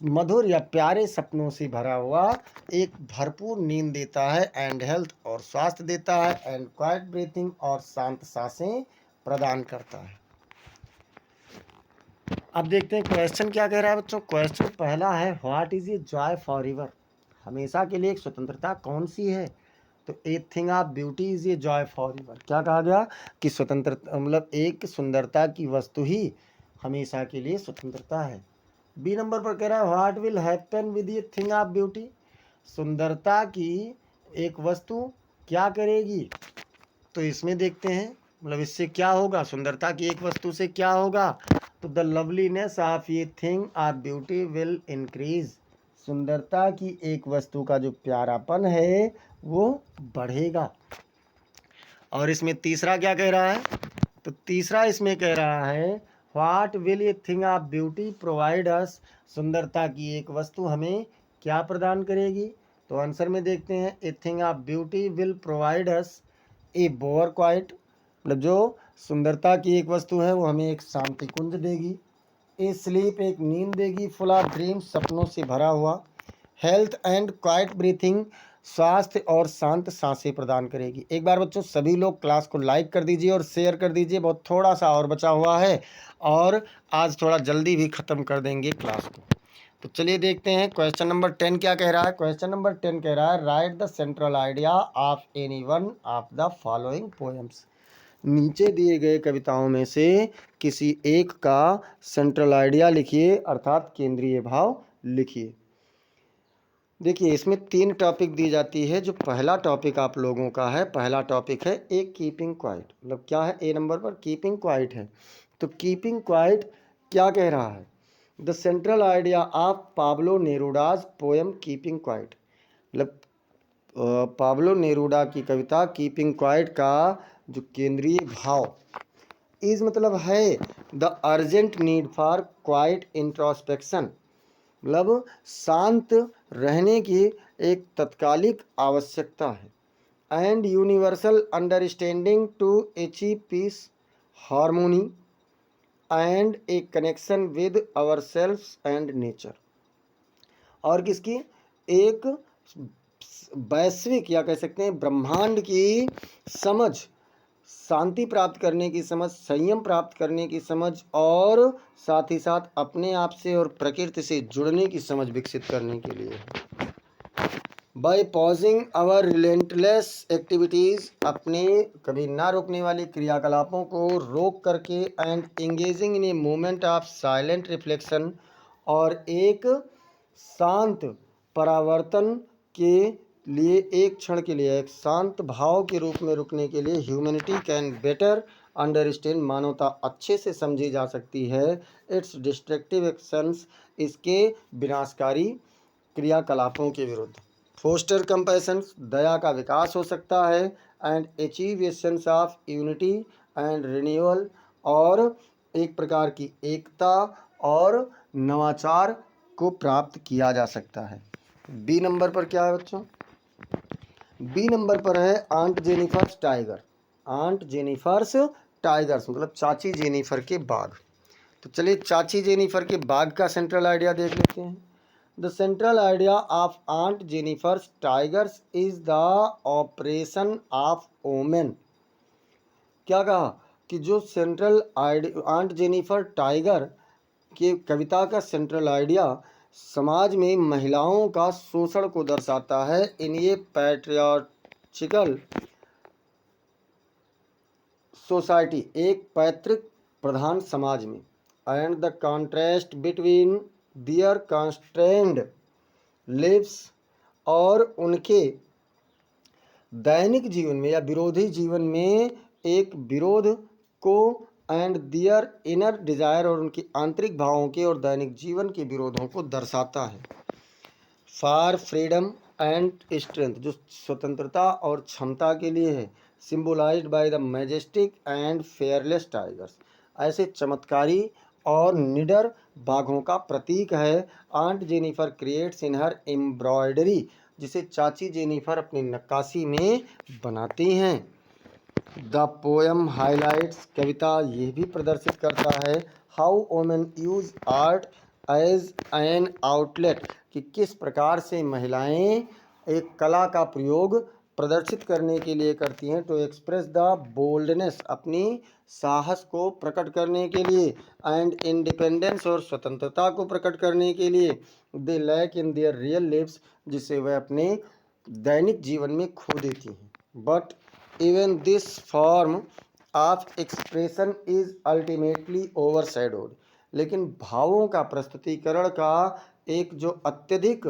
मधुर या प्यारे सपनों से भरा हुआ एक भरपूर नींद देता है। एंड हेल्थ, और स्वास्थ्य देता है। एंड क्वाइट ब्रीथिंग, और शांत सांसें प्रदान करता है। अब देखते हैं क्वेश्चन क्या कह रहा है बच्चों। क्वेश्चन पहला है, what is a joy for ever, हमेशा के लिए एक स्वतंत्रता कौन सी है। तो ए thing of beauty is a joy for ever, क्या कहा गया कि स्वतंत्रता मतलब एक सुंदरता की वस्तु ही हमेशा के लिए स्वतंत्रता है। बी नंबर पर कह रहा है, what will happen with A thing of beauty, सुंदरता की एक वस्तु क्या करेगी। तो इसमें देखते हैं मतलब इससे क्या होगा, सुंदरता की एक वस्तु से क्या होगा। तो द लवलीनेस ऑफ ये thing of beauty will increase, सुंदरता की एक वस्तु का जो प्यारापन है वो बढ़ेगा। और इसमें तीसरा क्या कह रहा है, तो तीसरा इसमें कह रहा है, what will A thing of beauty provide us, सुंदरता की एक वस्तु हमें क्या प्रदान करेगी। तो आंसर में देखते हैं, a thing of beauty will provide us a bower quiet, मतलब जो सुंदरता की एक वस्तु है वो हमें एक शांति कुंज देगी। ए स्लीप, एक नींद देगी। फुल ऑफ ड्रीम्स, सपनों से भरा हुआ। हेल्थ एंड क्वाइट ब्रीथिंग, स्वास्थ्य और शांत सांसें प्रदान करेगी। एक बार बच्चों सभी लोग क्लास को लाइक कर दीजिए और शेयर कर दीजिए, बहुत थोड़ा सा और बचा हुआ है और आज थोड़ा जल्दी भी ख़त्म कर देंगे क्लास को। तो चलिए देखते हैं क्वेश्चन नंबर 10 क्या कह रहा है। क्वेश्चन नंबर 10 कह रहा है, right the central idea of any one of the following poems, नीचे दिए गए कविताओं में से किसी एक का सेंट्रल आइडिया लिखिए, अर्थात केंद्रीय भाव लिखिए। देखिए इसमें 3 टॉपिक दी जाती है। जो पहला टॉपिक आप लोगों का है, पहला टॉपिक है ए कीपिंग क्वाइट, मतलब क्या है, ए नंबर पर कीपिंग क्वाइट है। तो कीपिंग क्वाइट क्या कह रहा है, the central idea of Pablo Neruda's poem keeping quiet, मतलब पाब्लो नेरूडा की कविता कीपिंग क्वाइट का जो केंद्रीय भाव इज मतलब है the urgent need for quiet introspection, मतलब शांत रहने की एक तत्कालिक आवश्यकता है। And universal understanding to achieve peace, harmony and a connection with our self and nature. और किसकी, एक वैश्विक या कह सकते हैं ब्रह्मांड की समझ, शांति प्राप्त करने की समझ, संयम प्राप्त करने की समझ और साथ ही साथ अपने आप से और प्रकृति से जुड़ने की समझ विकसित करने के लिए। By pausing our relentless activities, अपने कभी ना रुकने वाली क्रियाकलापों को रोक करके, and engaging in a moment of silent reflection, और एक शांत परावर्तन के लिए, एक क्षण के लिए एक शांत भाव के रूप में रुकने के लिए, ह्यूमैनिटी कैन बेटर अंडरस्टैंड, मानवता अच्छे से समझी जा सकती है, इट्स डिस्ट्रक्टिव एक्शंस, इसके विनाशकारी क्रियाकलापों के विरुद्ध। फोस्टर कंपैशन, दया का विकास हो सकता है, and achieve a sense of unity and renewal, और एक प्रकार की एकता और नवाचार को प्राप्त किया जा सकता है। बी नंबर पर क्या है बच्चों, बी नंबर पर है aunt Jennifer's tiger. Aunt Jennifer's tigers मतलब चाची जेनिफर के बाघ। तो चलिए चाची जेनिफर के बाघ का सेंट्रल आइडिया देख लेते हैं। The central idea of aunt Jennifer's tigers is the oppression of women. क्या कहा कि जो सेंट्रल आंट जेनिफर टाइगर के कविता का सेंट्रल आइडिया समाज में महिलाओं का शोषण को दर्शाता है इन ये पैट्रियार्चिकल सोसाइटी, एक पैतृक प्रधान समाज में, and the contrast between their constrained lives, और उनके दैनिक जीवन में या विरोधी जीवन में एक विरोध को, एंड दियर इनर डिजायर, और उनकी आंतरिक भावों के और दैनिक जीवन के विरोधों को दर्शाता है। फॉर फ्रीडम एंड स्ट्रेंथ, जो स्वतंत्रता और क्षमता के लिए है, symbolized by the majestic and fearless tigers, ऐसे चमत्कारी और निडर बाघों का प्रतीक है। Aunt Jennifer creates in her embroidery, जिसे चाची जेनिफर अपनी नक्काशी में बनाती हैं। द पोएम हाईलाइट्स, कविता यह भी प्रदर्शित करता है, how women use art as an outlet, कि किस प्रकार से महिलाएं एक कला का प्रयोग प्रदर्शित करने के लिए करती हैं, टू एक्सप्रेस द बोल्डनेस, अपनी साहस को प्रकट करने के लिए, एंड इंडिपेंडेंस, और स्वतंत्रता को प्रकट करने के लिए, they lack in their real lives, जिसे वह अपने दैनिक जीवन में खो देती हैं। But even this form of expression is ultimately overshadowed, लेकिन भावों का प्रस्तुतिकरण का एक जो अत्यधिक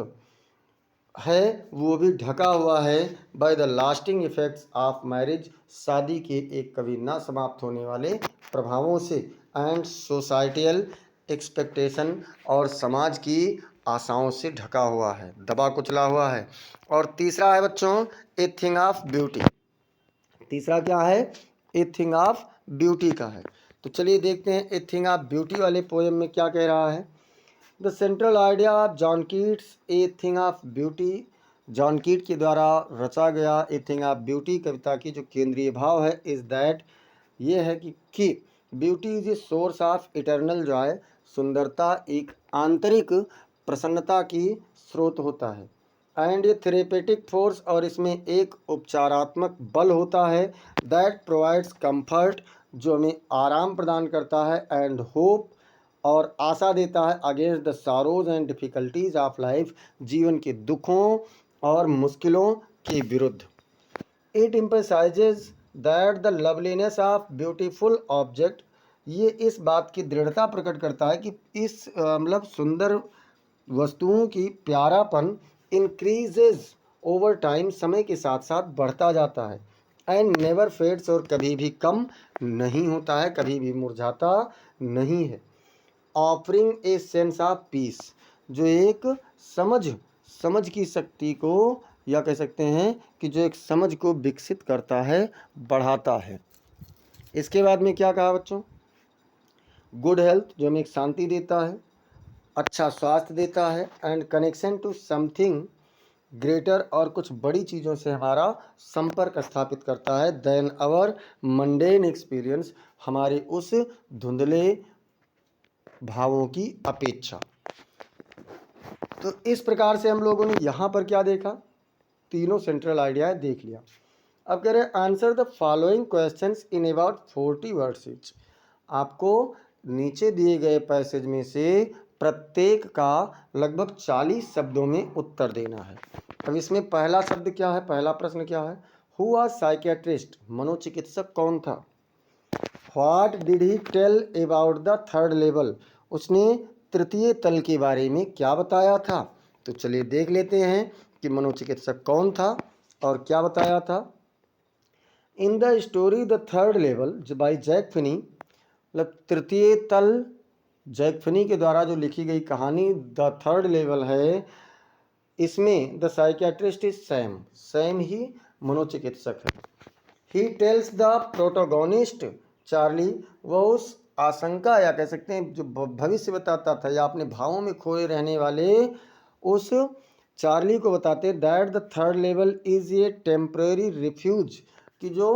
है वो भी ढका हुआ है by the lasting effects of marriage, शादी के एक कभी ना समाप्त होने वाले प्रभावों से, एंड सोसाइटियल एक्सपेक्टेशन, और समाज की आशाओं से ढका हुआ है, दबा कुचला हुआ है। और तीसरा है बच्चों ए थिंग ऑफ ब्यूटी। तीसरा क्या है, ए थिंग ऑफ ब्यूटी का है। तो चलिए देखते हैं ए थिंग ऑफ ब्यूटी वाले पोएम में क्या कह रहा है। The central idea of John Keats A thing of beauty, John कीट के द्वारा रचा गया ए थिंग ऑफ ब्यूटी कविता की जो केंद्रीय भाव है, इज दैट, ये है कि beauty is a source of eternal Joy, सुंदरता एक आंतरिक प्रसन्नता की स्रोत होता है, एंड ए थेरेपेटिक फोर्स, और इसमें एक उपचारात्मक बल होता है, दैट प्रोवाइड्स कंफर्ट, जो हमें आराम प्रदान करता है, एंड होप, और आशा देता है, against the sorrows and difficulties of life, जीवन के दुखों और मुश्किलों के विरुद्ध। It emphasises that the loveliness of beautiful object, ये इस बात की दृढ़ता प्रकट करता है कि इस मतलब सुंदर वस्तुओं की प्यारापन इंक्रीजेज ओवर टाइम, समय के साथ साथ बढ़ता जाता है, एंड नेवर फेड्स, और कभी भी कम नहीं होता है, कभी भी मुरझाता नहीं है। Offering A sense of peace, जो एक समझ की शक्ति को या कह सकते हैं कि जो एक समझ को विकसित करता है, बढ़ाता है। इसके बाद में क्या कहा बच्चों? गुड हेल्थ, जो हमें एक शांति देता है, अच्छा स्वास्थ्य देता है, and connection to something greater, और कुछ बड़ी चीज़ों से हमारा संपर्क स्थापित करता है, देन आवर मंडेन एक्सपीरियंस, हमारे उस धुंधले भावों की अपेक्षा। तो इस प्रकार से हम लोगों ने यहाँ पर क्या देखा? तीनों सेंट्रल आइडिया देख लिया। अब कह रहे हैं answer the following questions in about 40 words etch. आपको नीचे दिए गए पैसेज में से प्रत्येक का लगभग 40 शब्दों में उत्तर देना है। अब इसमें पहला शब्द क्या है? पहला प्रश्न क्या है? Who was psychiatrist? मनोचिकित्सक कौन था? What did he tell about the third level? उसने तृतीय तल के बारे में क्या बताया था? तो चलिए देख लेते हैं कि मनोचिकित्सक कौन था और क्या बताया था। In the story the third level by Jack Finney, मतलब तृतीय तल, जैक फिनी के द्वारा जो लिखी गई कहानी द थर्ड लेवल है, इसमें the psychiatrist is Sam, Sam ही मनोचिकित्सक है। He tells the protagonist Charlie, वह उस आशंका या कह सकते हैं जो भविष्य बताता था या अपने भावों में खोए रहने वाले उस चार्ली को बताते that the third level is a temporary refuge, कि जो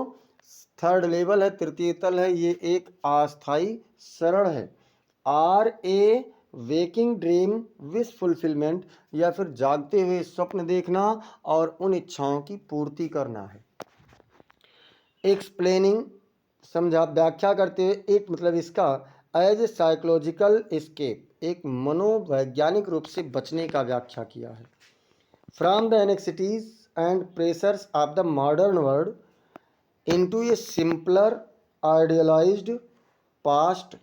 थर्ड लेवल है, तृतीय तल है, ये एक अस्थाई शरण है। Or a waking dream wish fulfilment, या फिर जागते हुए स्वप्न देखना और उन इच्छाओं की पूर्ति करना है। एक्सप्लेनिंग, समझा, व्याख्या करते हुए, इट मतलब इसका, एज ए साइकोलॉजिकल एस्केप, एक मनोवैज्ञानिक रूप से बचने का व्याख्या किया है। From the anxieties and pressures of the modern world into a simpler idealized past,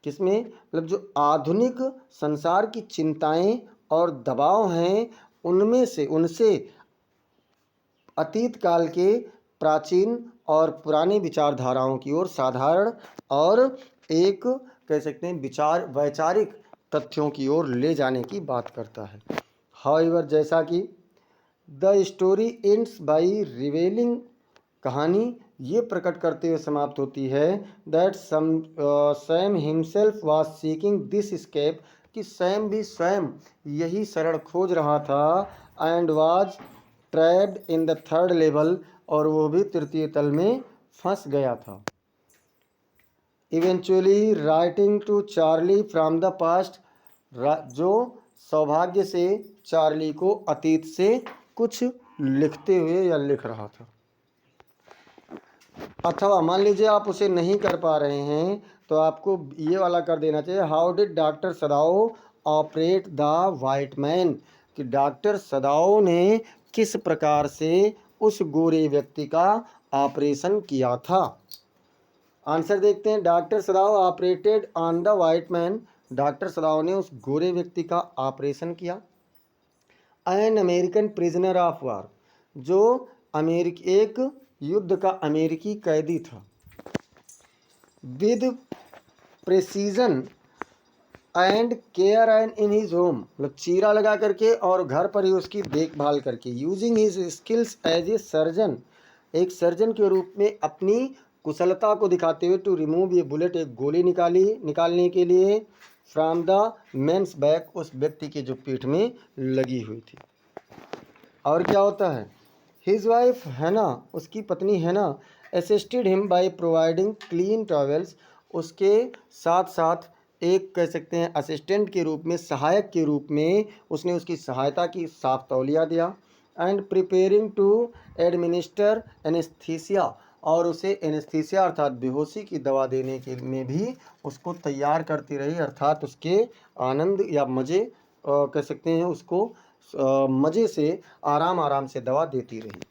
किसमें मतलब जो आधुनिक संसार की चिंताएं और दबाव हैं उनमें से उनसे अतीत काल के प्राचीन और पुरानी विचारधाराओं की ओर साधारण और एक कह सकते हैं विचार वैचारिक तथ्यों की ओर ले जाने की बात करता है। हाउएवर, जैसा कि the story ends by revealing, कहानी ये प्रकट करते हुए समाप्त होती है that Sam himself was seeking this escape, कि सैम भी स्वयं यही शरण खोज रहा था, and was trapped in the third level, और वो भी तृतीय तल में फंस गया था। Eventually writing to Charlie from the past, जो सौभाग्य से चार्ली को अतीत से कुछ लिखते हुए या लिख रहा था। अथवा मान लीजिए आप उसे नहीं कर पा रहे हैं तो आपको ये वाला कर देना चाहिए, how did doctor Sadao operate the white man, कि डॉक्टर सदाओ ने किस प्रकार से उस गोरे व्यक्ति का ऑपरेशन किया था। आंसर देखते हैं। Doctor Sadao operated on the white man, doctor Sadao ने उस गोरे व्यक्ति का ऑपरेशन किया। An American prisoner of war, जो एक युद्ध का अमेरिकी कैदी था। With precision and care and in his home, मतलब चीरा लगा करके और घर पर ही उसकी देखभाल करके। Using his skills as a surgeon, एक सर्जन के रूप में अपनी कुशलता को दिखाते हुए, टू रिमूव ए बुलेट, एक गोली निकालने के लिए, फ्रॉम द मेंस बैक, उस व्यक्ति के जो पीठ में लगी हुई थी। और क्या होता है, हिज वाइफ हैना, उसकी पत्नी हैना, assisted him by providing clean towels, उसके साथ साथ एक कह सकते हैं असिस्टेंट के रूप में, सहायक के रूप में उसने उसकी सहायता की, साफ तौलिया दिया। And preparing to administer anaesthesia, और उसे एनेस्थीसिया अर्थात बेहोशी की दवा देने के में भी उसको तैयार करती रही, अर्थात उसके आनंद या मज़े कह सकते हैं उसको मज़े से आराम से दवा देती रही।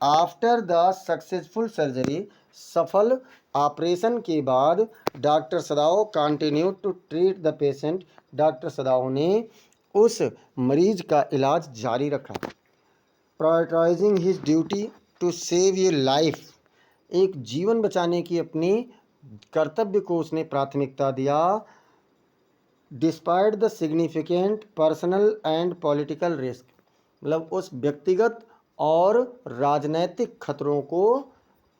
आफ्टर द सक्सेसफुल सर्जरी, सफल ऑपरेशन के बाद, doctor Sadao continue to treat the patient, doctor Sadao ने उस मरीज का इलाज जारी रखा। Prioritising his duty to save a life, एक जीवन बचाने की अपनी कर्तव्य को उसने प्राथमिकता दिया। Despite the significant personal and political risk, मतलब उस व्यक्तिगत और राजनैतिक खतरों को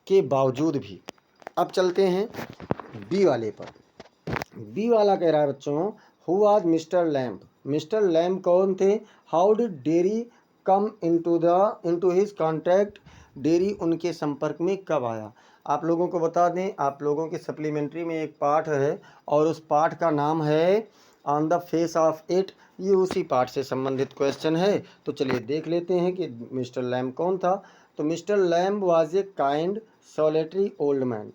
के बावजूद भी। अब चलते हैं बी वाले पर। बी वाला कह रहा है बच्चों, who was mister lamb. Mister lamb कौन थे? How did dairy come into his contact. Dairy उनके संपर्क में कब आया? आप लोगों को बता दें, आप लोगों के सप्लीमेंट्री में एक पाठ है और उस पाठ का नाम है on the face of it. ये उसी पाठ से संबंधित क्वेश्चन है। तो चलिए देख लेते हैं कि मिस्टर लैम्ब कौन था। तो mister lamb was a kind solitary old man.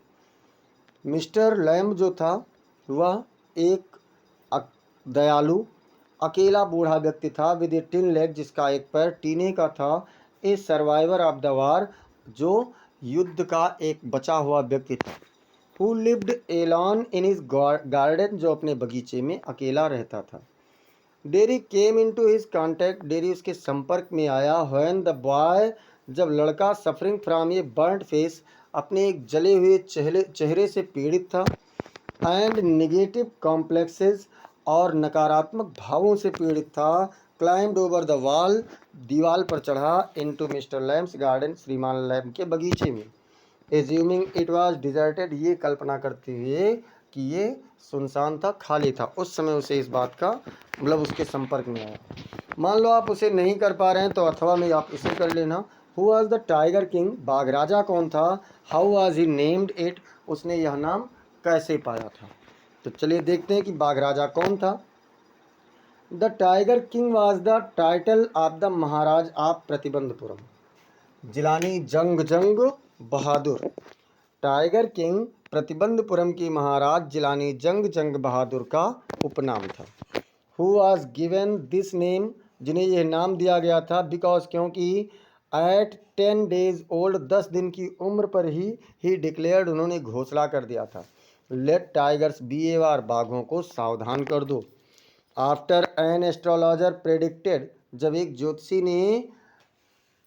Mister lamb जो था वह एक दयालु अकेला बूढ़ा व्यक्ति था विद ए टिन लेग, जिसका एक पैर टीने का था। A survivor of the war, जो युद्ध का एक बचा हुआ व्यक्ति था। Who lived alone in his garden, जो अपने बगीचे में अकेला रहता था। Derry came in to his contact, Derry उसके संपर्क में आया। व्हेन द बॉय, जब लड़का suffering from a burned face, अपने एक जले हुए चेहरे से पीड़ित था। एंड निगेटिव कॉम्प्लेक्सेस, और नकारात्मक भावों से पीड़ित था। क्लाइम्ड ओवर द वॉल, दीवार पर चढ़ा। इनटू मिस्टर लैम्ब्स गार्डन, श्रीमान लैम्ब के बगीचे में। एज्यूमिंग इट वाज डिजर्टेड, ये कल्पना करते हुए कि ये सुनसान था, खाली था। उस समय उसे इस बात का मतलब उसके संपर्क में आया। मान लो आप उसे नहीं कर पा रहे हैं तो अथवा में आप इसे कर लेना। Who was the tiger king, बाघ राजा कौन था? How was he named it, उसने यह नाम कैसे पाया था? तो चलिए देखते हैं कि बाघ राजा कौन था। The tiger king was the title of the Maharaj of Pratibandapuram, Jilani जंग बहादुर। टाइगर किंग प्रतिबंधपुरम की महाराज जिलानी जंग बहादुर का उपनाम था। Who was given this name, जिन्हें यह नाम दिया गया था। बिकॉज, क्योंकि एट 10 डेज ओल्ड, 10 दिन की उम्र पर ही डिक्लेयर्ड, उन्होंने घोषणा कर दिया था। लेट टाइगर्स बी एवार, बाघों को सावधान कर दो। आफ्टर एन एस्ट्रोलॉजर प्रेडिक्टेड, जब एक ज्योतिषी ने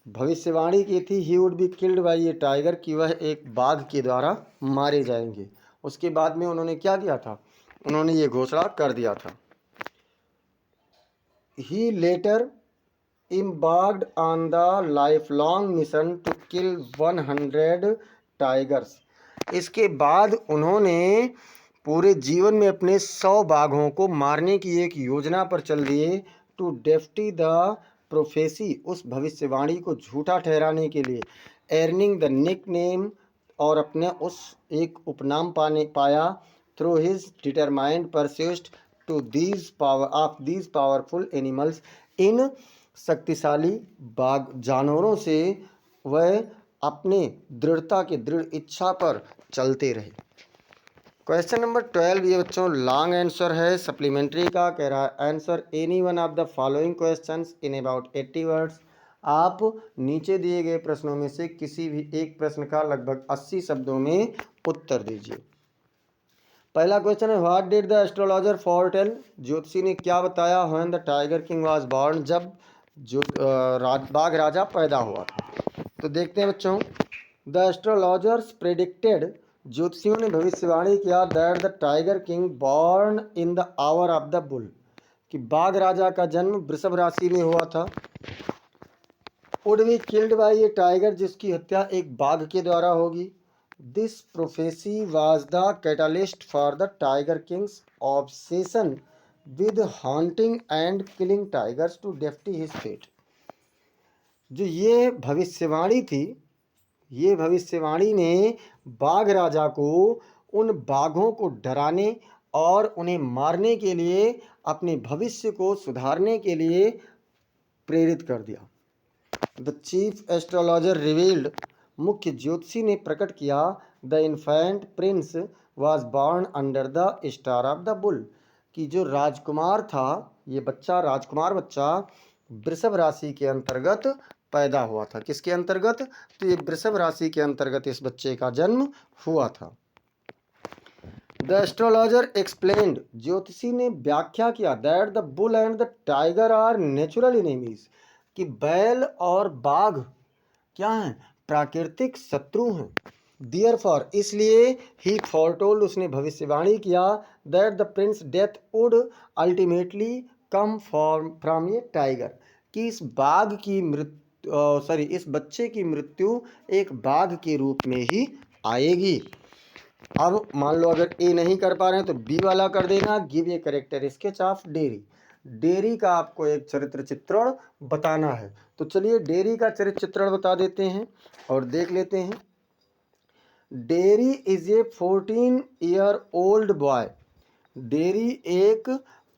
भविष्यवाणी की थी, he would be killed by a tiger, कि वह एक बाघ के द्वारा मारे जाएंगे। उसके बाद में उन्होंने क्या किया था? उन्होंने ये घोषणा कर दिया था। He later embarked on the lifelong mission to kill 100 tigers. इसके बाद उन्होंने पूरे जीवन में अपने 100 बाघों को मारने की एक योजना पर चल दिए। टू डेफ्टी द प्रोफेसी, उस भविष्यवाणी को झूठा ठहराने के लिए। एर्निंग द निक नेम, और अपने उस एक उपनाम पाया। Through his determined pursuit to these powerful animals, इन शक्तिशाली बाघ जानवरों से वह अपने दृढ़ता की दृढ़ इच्छा पर चलते रहे। क्वेश्चन नंबर 12 ये बच्चों लॉन्ग आंसर है, सप्लीमेंट्री का। कह रहा है answer any one of the following questions in about 80 words. आप नीचे दिए गए प्रश्नों में से किसी भी एक प्रश्न का लगभग 80 शब्दों में उत्तर दीजिए। पहला क्वेश्चन है, व्हाट डिड द एस्ट्रोलॉजर फोरटेल, ज्योतिषी ने क्या बताया? When the tiger king was born, जब जो बाघ राजा पैदा हुआ था। तो देखते हैं बच्चों, द एस्ट्रोलॉजर्स प्रेडिक्टेड, ज्योतिषियों ने भविष्यवाणी किया, that the tiger king born in the hour of the bull, कि बाघ राजा का जन्म वृषभ राशि में हुआ था। Would be killed by a tiger, जिसकी हत्या एक बाघ के द्वारा होगी। This prophecy was the catalyst for the tiger king's obsession with hunting and killing tigers to defy his fate. जो ये भविष्यवाणी थी, ये भविष्यवाणी ने बाघ राजा को उन बाघों को डराने और उन्हें मारने के लिए, अपने भविष्य को सुधारने के लिए प्रेरित कर दिया। द चीफ एस्ट्रोलॉजर रिवील्ड, मुख्य ज्योतिषी ने प्रकट किया, the infant Prince was born under the star of the bull, कि जो राजकुमार था, ये बच्चा राजकुमार बच्चा वृषभ राशि के अंतर्गत पैदा हुआ था। किसके अंतर्गत? तो ये वृषभ राशि के अंतर्गत इस बच्चे का जन्म हुआ था। द एस्ट्रोलॉजर एक्सप्लेन्ड, ज्योतिषी ने व्याख्या किया, that the bull and the tiger are natural enemies, कि बैल और बाघ क्या हैं? प्राकृतिक शत्रु हैं। Therefore, इसलिए ही फोरटोल्ड, उसने भविष्यवाणी किया, that the Prince death would ultimately come from A tiger, कि इस बच्चे की मृत्यु एक बाघ के रूप में ही आएगी। अब मान लो अगर ए नहीं कर पा रहे हैं तो बी वाला कर देना, give a character sketch of dairy. Dairy का आपको एक चरित्र चित्रण बताना है। तो चलिए डेरी का चरित्र चित्रण बता देते हैं और देख लेते हैं। Dairy is a 14-year-old boy. Dairy एक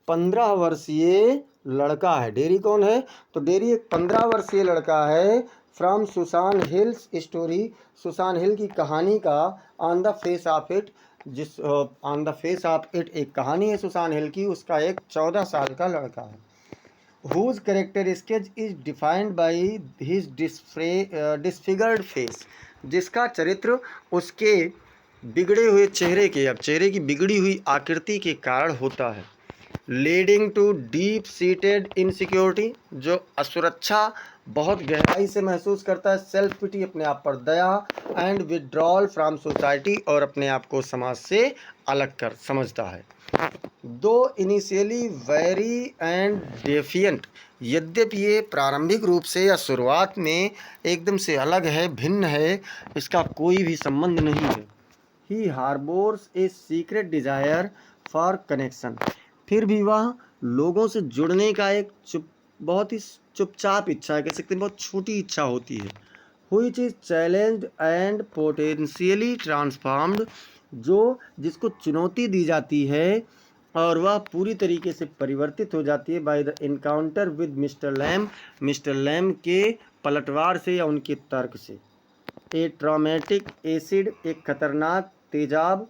15 वर्षीय लड़का है। डेरी कौन है? तो डेरी एक 15 वर्षीय लड़का है। From Susan Hill's story, Susan Hill की कहानी का on the face of it, on the face of it एक कहानी है सुसान हिल की, उसका एक 14 साल का लड़का है। whose character sketch is defined by his disfigured face, जिसका चरित्र उसके बिगड़े हुए चेहरे के, अब चेहरे की बिगड़ी हुई आकृति के कारण होता है। Leading to deep seated insecurity, जो असुरक्षा बहुत गहराई से महसूस करता है। सेल्फ पिटी, अपने आप पर दया। एंड विड्रॉल फ्रॉम सोसाइटी, और अपने आप को समाज से अलग कर समझता है। दो इनिशियली वेरी एंड डेफिएंट, यद्यपि ये प्रारंभिक रूप से या शुरुआत में एकदम से अलग है, भिन्न है, इसका कोई भी संबंध नहीं है। He harbours a secret desire for connection, फिर भी वह लोगों से जुड़ने का एक बहुत ही चुपचाप इच्छा है, कह सकते हैं बहुत छोटी इच्छा होती है। Which is challenged and potentially transformed, जिसको चुनौती दी जाती है और वह पूरी तरीके से परिवर्तित हो जाती है by the encounter with mister Lamb, mister Lamb के पलटवार से या उनके तर्क से। ए ट्रॉमेटिक एसिड, एक खतरनाक तेजाब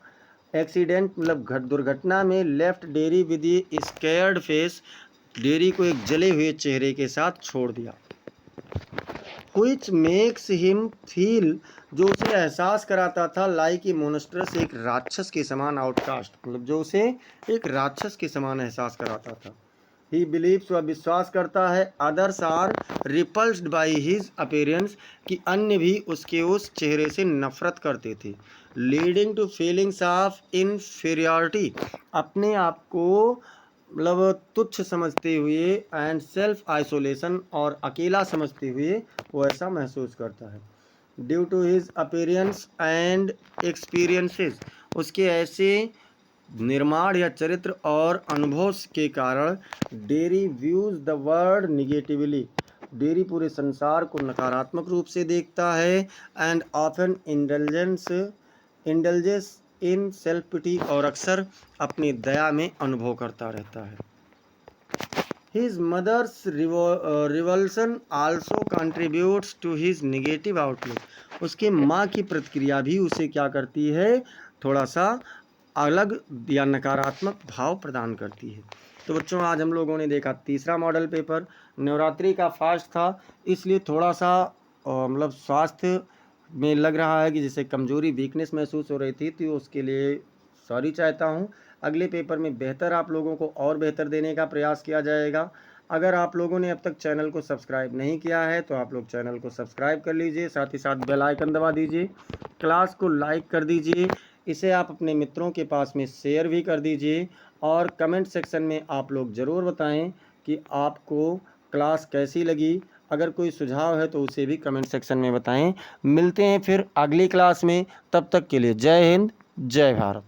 एक्सीडेंट मतलब दुर्घटना में left dairy with A scared face, dairy को एक जले हुए चेहरे के साथ छोड़ दिया। Which makes him feel, जो उसे एहसास कराता था लाइक ए मोनस्टरस, एक राक्षस के समान, आउटकास्ट मतलब जो उसे एक राक्षस के समान एहसास कराता था। ही बिलीव्स, वह विश्वास करता है, others are repulsed by his appearance, कि अन्य भी उसके उस चेहरे से नफरत करते थे। Leading to feelings of inferiority, अपने आप को मतलब तुच्छ समझते हुए, एंड सेल्फ आइसोलेशन, और अकेला समझते हुए वो ऐसा महसूस करता है। Due to his appearance and experiences, उसके ऐसे निर्माण या चरित्र और अनुभव के कारण Derry views the world negatively, डेरी पूरे संसार को नकारात्मक रूप से देखता है। And often indulges in self pity, और अक्सर अपनी दया में अनुभव करता रहता है। His mother's revulsion also contributes to his negative outlook, उसके माँ की प्रतिक्रिया भी उसे क्या करती है, थोड़ा सा अलग या नकारात्मक भाव प्रदान करती है। तो बच्चों आज हम लोगों ने देखा तीसरा मॉडल पेपर। नवरात्रि का फास्ट था, इसलिए थोड़ा सा मतलब स्वास्थ्य में लग रहा है कि जैसे कमजोरी, वीकनेस महसूस हो रही थी, तो उसके लिए सॉरी चाहता हूँ। अगले पेपर में बेहतर आप लोगों को और बेहतर देने का प्रयास किया जाएगा। अगर आप लोगों ने अब तक चैनल को सब्सक्राइब नहीं किया है तो आप लोग चैनल को सब्सक्राइब कर लीजिए, साथ ही साथ बेल आइकन दबा दीजिए, क्लास को लाइक कर दीजिए, इसे आप अपने मित्रों के पास में शेयर भी कर दीजिए, और कमेंट सेक्शन में आप लोग ज़रूर बताएं कि आपको क्लास कैसी लगी। अगर कोई सुझाव है तो उसे भी कमेंट सेक्शन में बताएं। मिलते हैं फिर अगली क्लास में, तब तक के लिए जय हिंद, जय भारत।